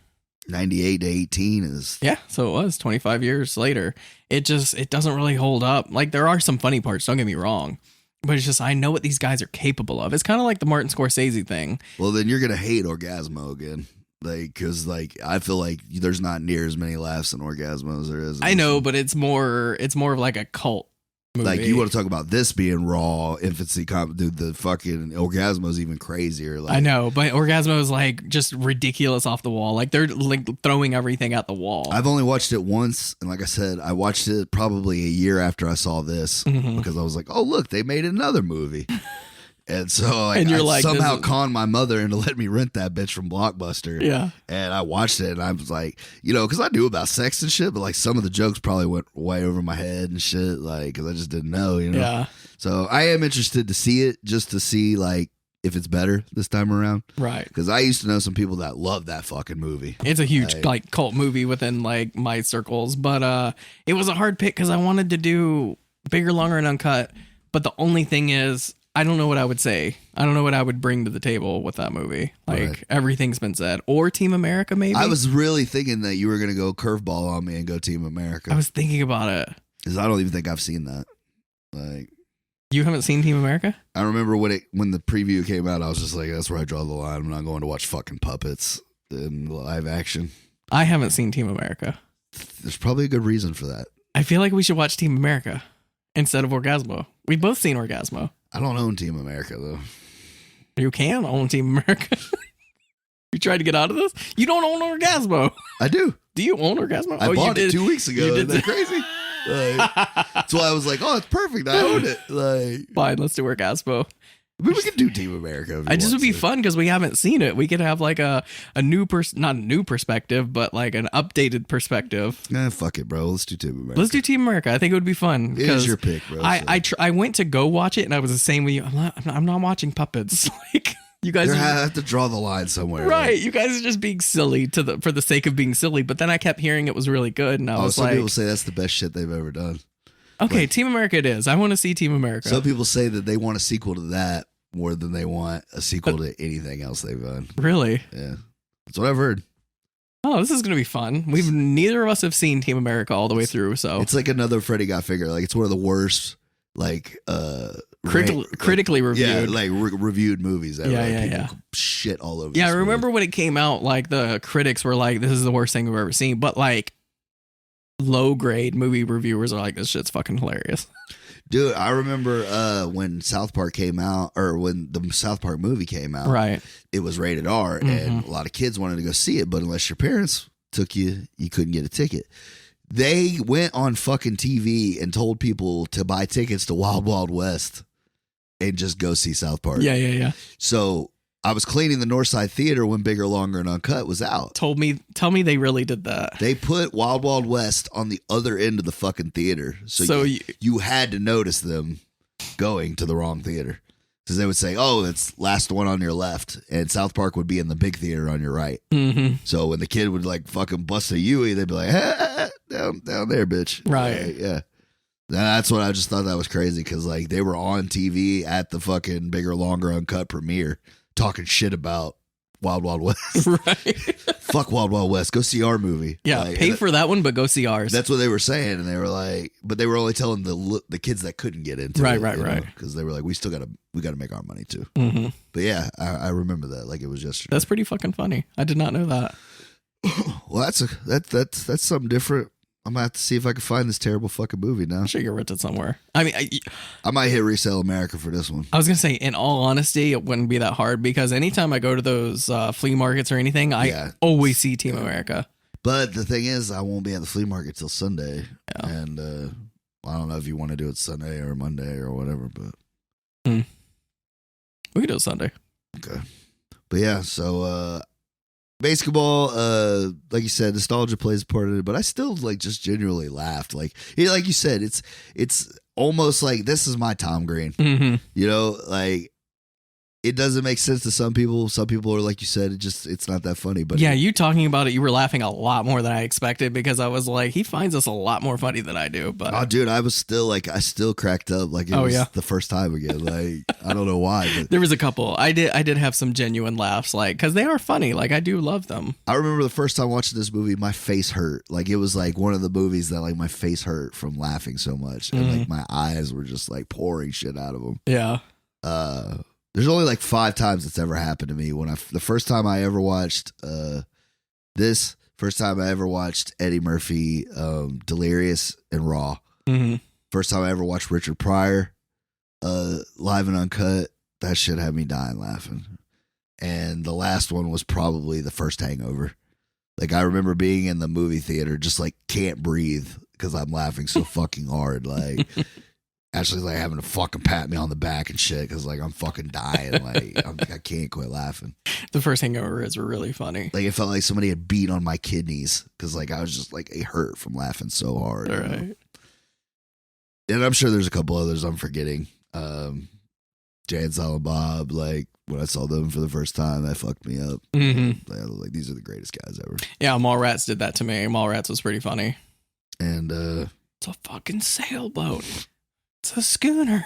98 to 18 is. Yeah, so it was 25 years later. It doesn't really hold up. Like, there are some funny parts, don't get me wrong. But it's just, I know what these guys are capable of. It's kind of like the Martin Scorsese thing. Well, then you're going to hate Orgasmo again. Like, because, like, I feel like there's not near as many laughs in Orgasmo as there is. I know, but it's more of like a cult movie. Like, you want to talk about this being raw, infancy, dude, the fucking Orgasmo is even crazier. Like, I know, but Orgasmo is, like, just ridiculous off the wall. Like, they're, like, throwing everything at the wall. I've only watched it once, and like I said, I watched it probably a year after I saw this, because I was like, oh, look, they made another movie. And so like, and you're I like, somehow conned my mother into letting me rent that bitch from Blockbuster. Yeah. And I watched it, and I was like, you know, because I knew about sex and shit, but like some of the jokes probably went way over my head and shit, like, because I just didn't know, you know? Yeah. So I am interested to see it, just to see like if it's better this time around. Right. Because I used to know some people that love that fucking movie. It's a huge like cult movie within like my circles, but it was a hard pick because I wanted to do Bigger, Longer, and Uncut, but the only thing is, I don't know what I would say. I don't know what I would bring to the table with that movie. Like Right. everything's been said. Or Team America, maybe. I was really thinking that you were going to go curveball on me and go Team America. I was thinking about it. Because I don't even think I've seen that. Like, You haven't seen Team America? I remember when the preview came out, I was just like, that's where I draw the line. I'm not going to watch fucking puppets in live action. I haven't seen Team America. There's probably a good reason for that. I feel like we should watch Team America instead of Orgasmo. We've both seen Orgasmo. I don't own Team America, though. You can own Team America. You tried to get out of this? You don't own Orgasmo. I do. Do you own Orgasmo? I bought you it did. 2 weeks ago. You Isn't did. that crazy? Like, that's why I was like, oh, it's perfect. I own it. Like, Fine, let's do Orgasmo. maybe we could do Team America. I just would be fun because we haven't seen it. We could have like a new not a new perspective, but like an updated perspective. Fuck it, bro. Let's do Team America. Let's do Team America. I think it would be fun. It is your pick, bro. I went to go watch it and I was the same with you. I'm not watching puppets. Like you guys You have to draw the line somewhere. right. Like, You guys are just being silly for the sake of being silly. But then I kept hearing it was really good, and I was some like, people say that's the best shit they've ever done. okay, like- Team America it is. I want to see Team America. Some people say that they want a sequel to that more than they want a sequel to anything else they've done. Really? Yeah. That's what I've heard. Oh, this is gonna be fun. Neither of us have seen Team America all the way through, so It's like another Freddy Got Fingered. Like, it's one of the worst, like, critically reviewed. Yeah, like reviewed movies ever. Yeah, Like, yeah, people yeah. shit all over. Yeah, I this movie. remember when it came out, like the critics were like, "This is the worst thing we've ever seen," but like low grade movie reviewers are like, "This shit's fucking hilarious." Dude, I remember when South Park came out, or when the South Park movie came out. Right. It was rated R, and a lot of kids wanted to go see it, but unless your parents took you, you couldn't get a ticket. They went on fucking TV and told people to buy tickets to Wild Wild West and just go see South Park. Yeah. So I was cleaning the Northside Theater when Bigger, Longer, and Uncut was out. Tell me they really did that. They put Wild Wild West on the other end of the fucking theater. So you had to notice them going to the wrong theater. Because they would say, oh, it's last one on your left. And South Park would be in the big theater on your right. Mm-hmm. So when the kid would like fucking bust a Yui, they'd be like, down there, bitch. Right. Like, yeah. That's what I just thought that was crazy. Because like they were on TV at the fucking Bigger, Longer, Uncut premiere talking shit about Wild Wild West. Right. Fuck Wild Wild West. Go see our movie. Yeah, Like, pay for that one, but go see ours. that's what they were saying, and they were like, but they were only telling the kids that couldn't get into Right, it, right. because they were like, we gotta make our money too. Mm-hmm. But yeah, I remember that like it was yesterday. That's pretty fucking funny. I did not know that. Well, that's something different. I'm gonna have to see if I can find this terrible fucking movie now. I'm sure you rented somewhere. I mean, I might hit Resell America for this one. I was gonna say, in all honesty, it wouldn't be that hard because anytime I go to those flea markets or anything, I always see Team America. But the thing is, I won't be at the flea market till Sunday, Yeah. and I don't know if you want to do it Sunday or Monday or whatever, but We can do it Sunday. okay. But yeah, so basketball, like you said, nostalgia plays a part of it, but I still like just genuinely laughed. Like you said, it's almost like this is my Tom Green. Mm-hmm. You know, like it doesn't make sense to some people. Some people are like you said, it's not that funny. But Yeah, you talking about it, you were laughing a lot more than I expected because I was like, he finds us a lot more funny than I do. But oh, dude, I still cracked up like it was the first time again. Like I don't know why, but there was a couple. I did have some genuine laughs, like because they are funny. Like I do love them. I remember the first time watching this movie, my face hurt. Like it was like one of the movies that like my face hurt from laughing so much, and like my eyes were just like pouring shit out of them. Yeah. There's only like 5 times it's ever happened to me. The first time I ever watched first time I ever watched Eddie Murphy, Delirious and Raw. Mm-hmm. First time I ever watched Richard Pryor, live and uncut. That shit had me dying laughing. And the last one was probably the first Hangover. Like I remember being in the movie theater, just like can't breathe because I'm laughing so fucking hard. Like Ashley's like having to fucking pat me on the back and shit because like I'm fucking dying. Like I can't quit laughing. The first Hangover is really funny. Like it felt like somebody had beat on my kidneys because like I was just like it hurt from laughing so hard. All you know? right. And I'm sure there's a couple others I'm forgetting. Jay and Silent Bob, like when I saw them for the first time, that fucked me up. Mm-hmm. I was like, these are the greatest guys ever. Yeah, Mallrats did that to me. Mallrats was pretty funny. And It's a fucking sailboat. It's a schooner.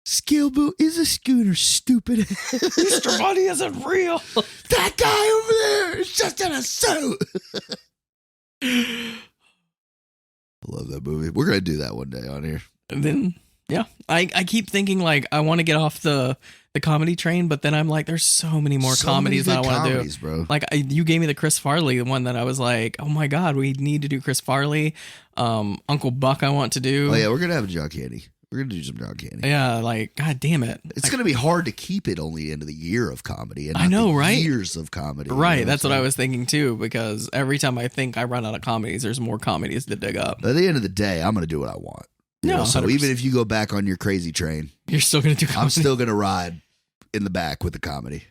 Skillboot is a scooter, stupid. Mr. Money isn't real. That guy over there is just in a suit. I love that movie. We're gonna do that one day on here. And then, yeah, I keep thinking like I want to get off the comedy train, but then I'm like, there's so many more comedies that I want to do, bro. Like you gave me the Chris Farley, the one that I was like, oh my god, we need to do Chris Farley. Uncle Buck, I want to do. Oh yeah, we're gonna have John Candy. We're gonna do some John Candy. Yeah, like god damn it, it's gonna be hard to keep it only into the year of comedy. And I know, right? Years of comedy, right? You know That's what I was thinking too, because every time I think I run out of comedies, there's more comedies to dig up. At the end of the day, I'm gonna do what I want. No, so 100%. even if you go back on your crazy train, you're still gonna do comedy. I'm still gonna ride in the back with the comedy.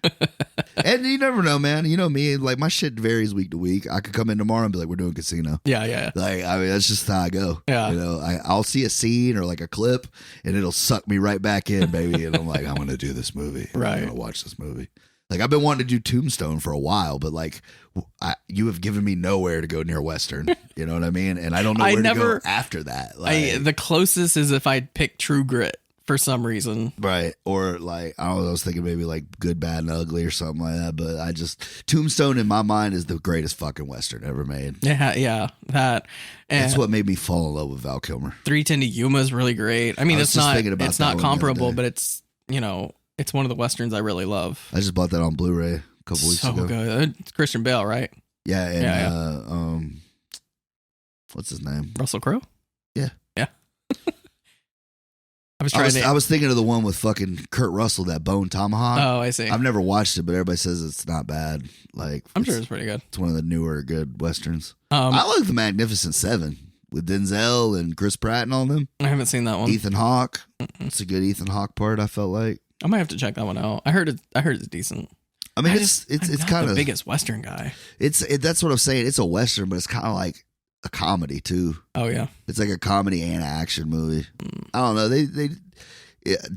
And you never know, man. You know me, like my shit varies week to week. I could come in tomorrow and be like, we're doing Casino. Yeah. Like, I mean, that's just how I go. Yeah. You know, I'll see a scene or like a clip and it'll suck me right back in, baby. And I'm like, I'm going to do this movie. Right. I'm going to watch this movie. Like, I've been wanting to do Tombstone for a while, but like, you have given me nowhere to go near Western. You know what I mean? And I don't know where to go after that. Like, the closest is if I'd pick True Grit for some reason. Right. Or like, I don't know, I was thinking maybe like Good, Bad, and Ugly or something like that. But Tombstone in my mind is the greatest fucking Western ever made. Yeah. That. And that's what made me fall in love with Val Kilmer. 310 to Yuma is really great. I mean, it's not comparable, but it's, you know, it's one of the Westerns I really love. I just bought that on Blu-ray a couple weeks ago. So good. It's Christian Bale, right? Yeah. And, what's his name? Russell Crowe? Yeah. I was thinking of the one with fucking Kurt Russell, that Bone Tomahawk. Oh, I see. I've never watched it, but everybody says it's not bad. Like, I'm sure it's pretty good. It's one of the newer good Westerns. I like The Magnificent Seven with Denzel and Chris Pratt and all them. I haven't seen that one. Ethan Hawke. It's a good Ethan Hawke part, I felt like. I might have to check that one out. I heard it's decent. I mean, it's kind of the biggest Western guy. That's what I'm saying. It's a Western, but it's kind of like a comedy too. Oh yeah, it's like a comedy and action movie. I don't know.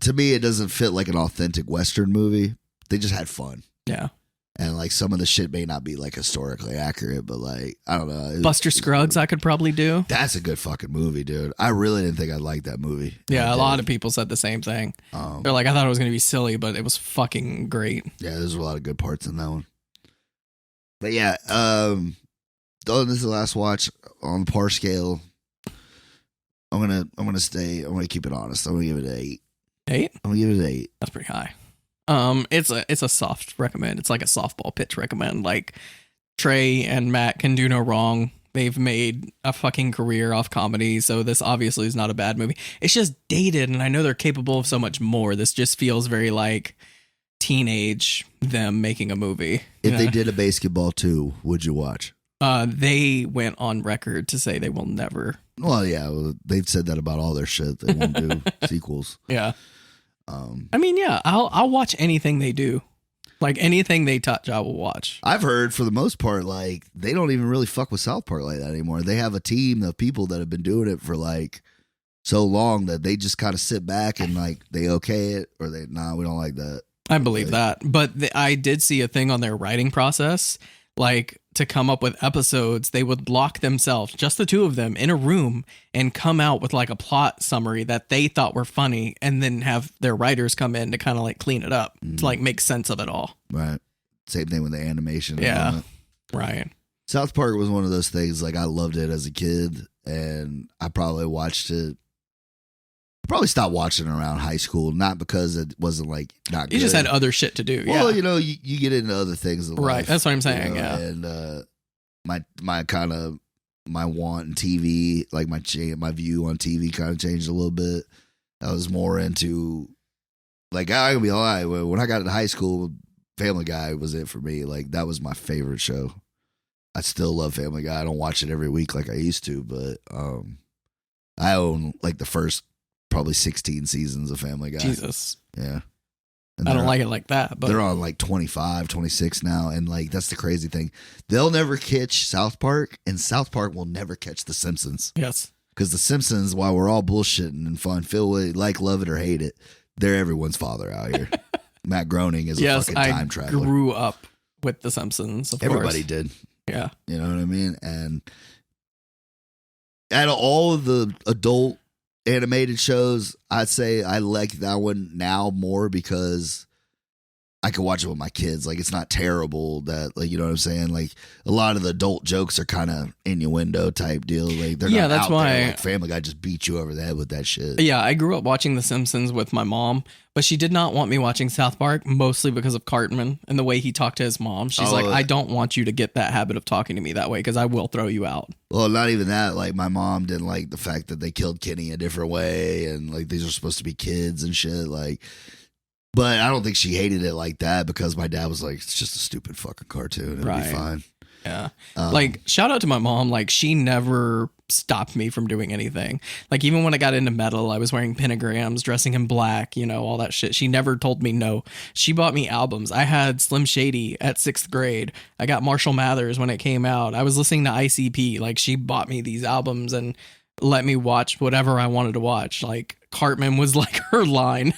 To me, it doesn't fit like an authentic Western movie. They just had fun. Yeah. And like some of the shit may not be like historically accurate, but like, I don't know. Buster Scruggs, I could probably do. That's a good fucking movie, dude. I really didn't think I'd like that movie. Yeah, a lot of people said the same thing. They're like, I thought it was going to be silly, but it was fucking great. Yeah, there's a lot of good parts in that one. But yeah, this is the last watch on the par scale. I'm gonna keep it honest. I'm gonna give it an 8. 8? I'm gonna give it an 8. That's pretty high. It's a soft recommend. It's like a softball pitch recommend. Like Trey and Matt can do no wrong. They've made a fucking career off comedy, so this obviously is not a bad movie. It's just dated, and I know they're capable of so much more. This just feels very like teenage them making a movie. If they did a Basketball 2, would you watch? They went on record to say they will never. Well, yeah, they've said that about all their shit. They won't do sequels. Yeah. I mean, yeah, I'll watch anything they do. Like anything they touch, I will watch. I've heard for the most part, like they don't even really fuck with South Park like that anymore. They have a team of people that have been doing it for like so long that they just kind of sit back and like they okay it or we don't like that. I believe that. But I did see a thing on their writing process. Like to come up with episodes, they would lock themselves, just the two of them, in a room and come out with like a plot summary that they thought were funny and then have their writers come in to kind of like clean it up to like make sense of it all. Right. Same thing with the animation. Yeah. Right. South Park was one of those things, like I loved it as a kid and I probably watched it. Probably stopped watching around high school, not because it wasn't like not good. You just had other shit to do. Well, yeah. you know, you get into other things in right. life, That's what I'm saying. You know? Yeah. And my kind of my want in TV, like my view on TV kind of changed a little bit. I was more into like I can be lying. When I got into high school, Family Guy was it for me. Like that was my favorite show. I still love Family Guy. I don't watch it every week like I used to, but I own like the first probably 16 seasons of Family Guy. Jesus. Yeah. And I don't like it like that, but they're on like 25, 26 now. And like, that's the crazy thing. They'll never catch South Park and South Park will never catch The Simpsons. Yes. Because The Simpsons, while we're all bullshitting and fun, like, love it or hate it, they're everyone's father out here. Matt Groening is a fucking time traveler. I grew up with The Simpsons. Everybody did. Yeah. You know what I mean? And out of all of the adult animated shows, I'd say I like that one now more because I can watch it with my kids. Like, it's not terrible that, like, you know what I'm saying? Like, a lot of the adult jokes are kind of innuendo type deal. Like, they're not that's out why there. Like, Family Guy just beat you over the head with that shit. Yeah, I grew up watching The Simpsons with my mom, but she did not want me watching South Park, mostly because of Cartman and the way he talked to his mom. She's like, I don't want you to get that habit of talking to me that way because I will throw you out. Well, not even that. Like, my mom didn't like the fact that they killed Kenny a different way, and like these are supposed to be kids and shit. Like, but I don't think she hated it like that because my dad was like, it's just a stupid fucking cartoon. It'll be fine. Yeah. Like, shout out to my mom. Like, she never stopped me from doing anything. Like, even when I got into metal, I was wearing pentagrams, dressing in black, you know, all that shit. She never told me no. She bought me albums. I had Slim Shady at 6th grade. I got Marshall Mathers when it came out. I was listening to ICP. Like, she bought me these albums and let me watch whatever I wanted to watch. Like, Cartman was like her line.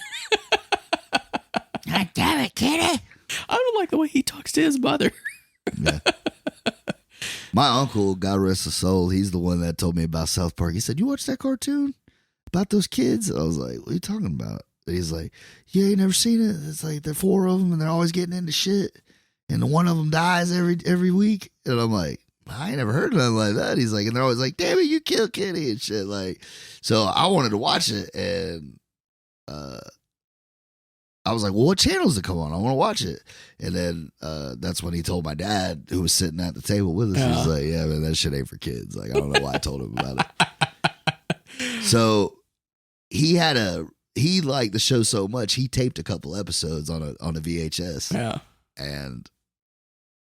God damn it, Kenny. I don't like the way he talks to his mother. Yeah. My uncle, God rest his soul, he's the one that told me about South Park. He said, you watch that cartoon about those kids? I was like, what are you talking about? And he's like, yeah, you never seen it? It's like there are 4 of them and they're always getting into shit. And the one of them dies every week. And I'm like, I ain't never heard of nothing like that. He's like, and they're always like, damn it, you killed Kenny and shit. Like, so I wanted to watch it, and I was like, well, what channel does it come on? I want to watch it. And then that's when he told my dad, who was sitting at the table with us, he was like, yeah, man, that shit ain't for kids. Like, I don't know why I told him about it. So he liked the show so much, he taped a couple episodes on a VHS. Yeah. And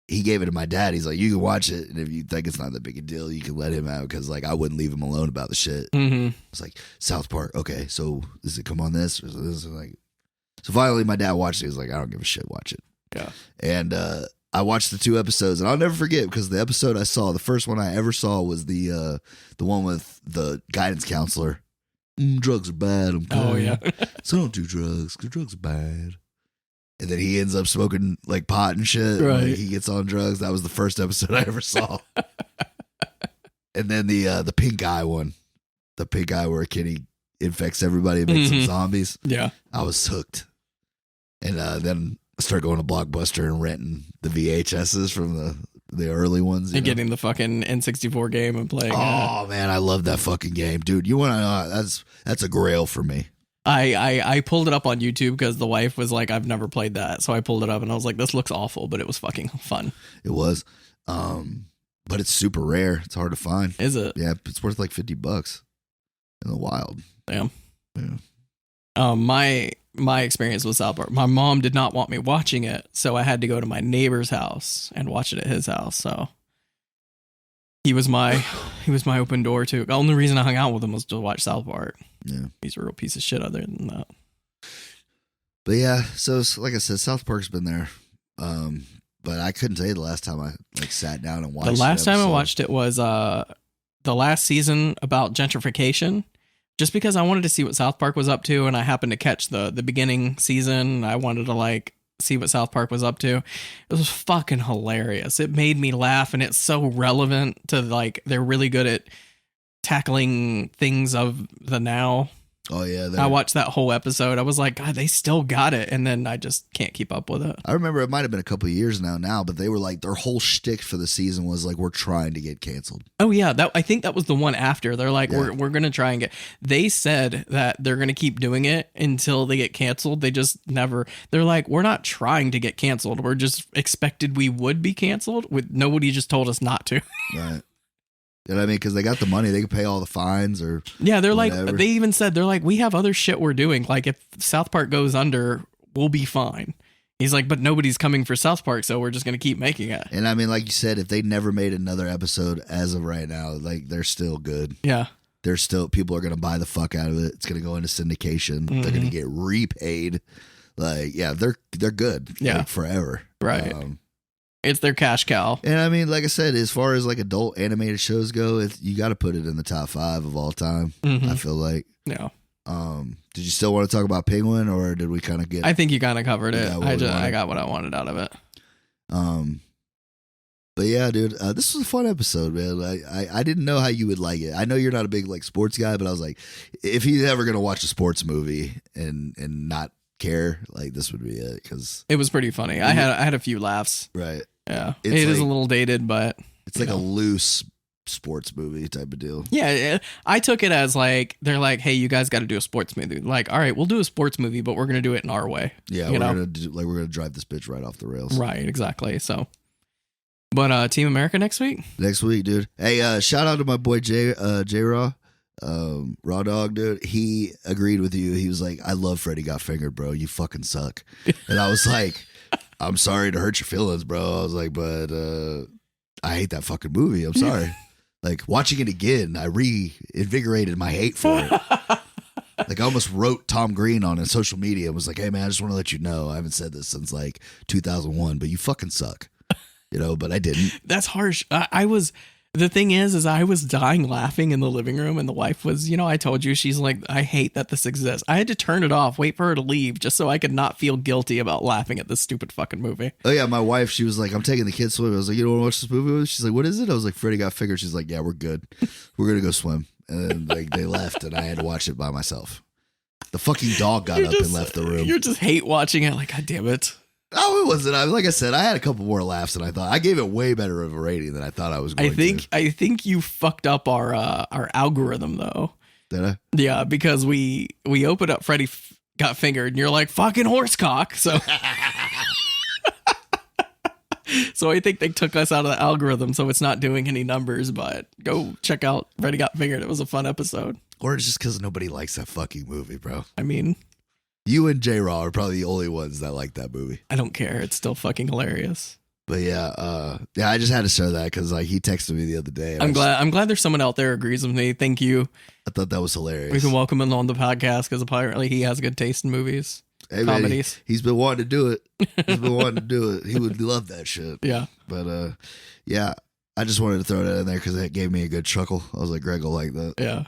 he gave it to my dad. He's like, you can watch it, and if you think it's not that big a deal, you can let him out, because like I wouldn't leave him alone about the shit. Mm-hmm. It's like, South Park, okay, so does it come on this or this? And like, so finally my dad watched it. He was like, I don't give a shit, watch it. Yeah. And I watched the 2 episodes, and I'll never forget, because the episode I saw, the first one I ever saw, was the one with the guidance counselor. Drugs are bad. Oh yeah. So don't do drugs, because drugs are bad. And then he ends up smoking like pot and shit. Right. And, like, he gets on drugs. That was the first episode I ever saw. And then the pink eye one, the pink eye where Kenny infects everybody and makes them zombies. Yeah. I was hooked. And then I started going to Blockbuster and renting the VHSs from the early ones. And getting the fucking N64 game and playing. Oh man, I love that fucking game, dude. You want to know? That's a grail for me. I pulled it up on YouTube because the wife was like, I've never played that. So I pulled it up and I was like, this looks awful, but it was fucking fun. It was. But it's super rare. It's hard to find. Is it? Yeah, it's worth like $50 in the wild. Damn. Yeah. My experience with South Park, my mom did not want me watching it, so I had to go to my neighbor's house and watch it at his house. So he was my open door too. The only reason I hung out with him was to watch South Park. Yeah. He's a real piece of shit other than that. But yeah, so like I said, South Park's been there. But I couldn't tell you the last time I like sat down and watched it. The last time I watched it was the last season about gentrification, just because I wanted to see what South Park was up to, and I happened to catch the beginning season. I wanted to like see what South Park was up to. It was fucking hilarious. It made me laugh, and it's so relevant to, like, they're really good at tackling things of the now. Oh yeah, I watched that whole episode. I was like, God, they still got it, and then I just can't keep up with it. I remember it might have been a couple of years now, but they were like, their whole shtick for the season was like, we're trying to get canceled. Oh yeah, I think that was the one after. They're like, we're gonna try and get. They said that they're gonna keep doing it until they get canceled. They just never. They're like, we're not trying to get canceled. We're just expected we would be canceled. With nobody just told us not to. Right. You know what I mean? Because they got the money, they can pay all the fines or yeah. They're whatever. like, they even said, they're like, we have other shit we're doing. Like, if South Park goes under, we'll be fine. He's like, but nobody's coming for South Park, so we're just gonna keep making it. And I mean, like you said, if they never made another episode as of right now, like, they're still good. Yeah. They're still, people are gonna buy the fuck out of it. It's gonna go into syndication. Mm-hmm. They're gonna get repaid. Like, yeah, they're good. Yeah. Like, forever. Right. It's their cash cow. And I mean, like I said, as far as like adult animated shows go, you got to put it in the top 5 of all time. Mm-hmm. I feel like. Yeah. Did you still want to talk about Penguin, or did we kind of get? I think you kind of covered it. I got what I wanted out of it. But yeah, dude, this was a fun episode, man. I didn't know how you would like it. I know you're not a big like sports guy, but I was like, if he's ever gonna watch a sports movie and not care, like this would be it, because It was pretty funny. I had a few laughs. right, Yeah, It's it is a like- little dated, but it's like a loose sports movie type of deal. yeah, I took it as like they're like, hey, you guys got to do a sports movie. Like, all right, we'll do a sports movie, but we're gonna do it in our way. Yeah, You know? we're gonna drive this bitch right off the rails. Right, exactly. So, but Team America next week. Next week, dude. Hey, shout out to my boy J Raw. Raw Dog, dude. He agreed with you. He was like, I love Freddy Got Fingered, bro. You fucking suck. And I was like, I'm sorry to hurt your feelings, bro. I was like, but I hate that fucking movie. I'm sorry. Like watching it again, I reinvigorated my hate for it. Like I almost wrote Tom Green on his social media and was like, hey man, I just want to let you know I haven't said this since like 2001, but you fucking suck. You know, but I didn't. That's harsh. I was. The thing is I was dying laughing in the living room, and the wife was, I told you, she's like, I hate that this exists. I had to turn it off, wait for her to leave, just so I could not feel guilty about laughing at this stupid fucking movie. Oh yeah, my wife, she was like, I'm taking the kids swimming. I was like, you don't want to watch this movie with us? She's like, what is it? I was like, Freddy Got Fingered. She's like, yeah, we're good. We're gonna go swim. And then like they left, and I had to watch it by myself. The fucking dog got up and left the room. You're just hate watching it, like, God damn it. Oh, it wasn't. Like I said, I had a couple more laughs than I thought. I gave it way better of a rating than I thought I was going to. I think you fucked up our algorithm though. Did I? Yeah, because we opened up Freddy Got Fingered, and you're like, fucking horsecock. So so I think they took us out of the algorithm, so it's not doing any numbers. But go check out Freddy Got Fingered. It was a fun episode. Or it's just because nobody likes that fucking movie, bro. I mean, you and J Raw are probably the only ones that like that movie. I don't care. It's still fucking hilarious. But yeah, I just had to show that because like he texted me the other day. I'm glad there's someone out there who agrees with me. Thank you. I thought that was hilarious. We can welcome him on the podcast because apparently he has good taste in movies, hey, comedies. Man, he's been wanting to do it. He's been wanting to do it. He would love that shit. Yeah. But yeah, I just wanted to throw that in there because it gave me a good chuckle. I was like, Greg will like that. Yeah.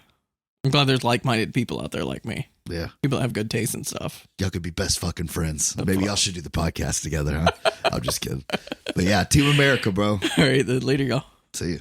I'm glad there's like-minded people out there like me. Yeah. People that have good taste and stuff. Y'all could be best fucking friends. Maybe y'all should do the podcast together, huh? I'm just kidding. But yeah, Team America, bro. All right, then later, y'all. See you.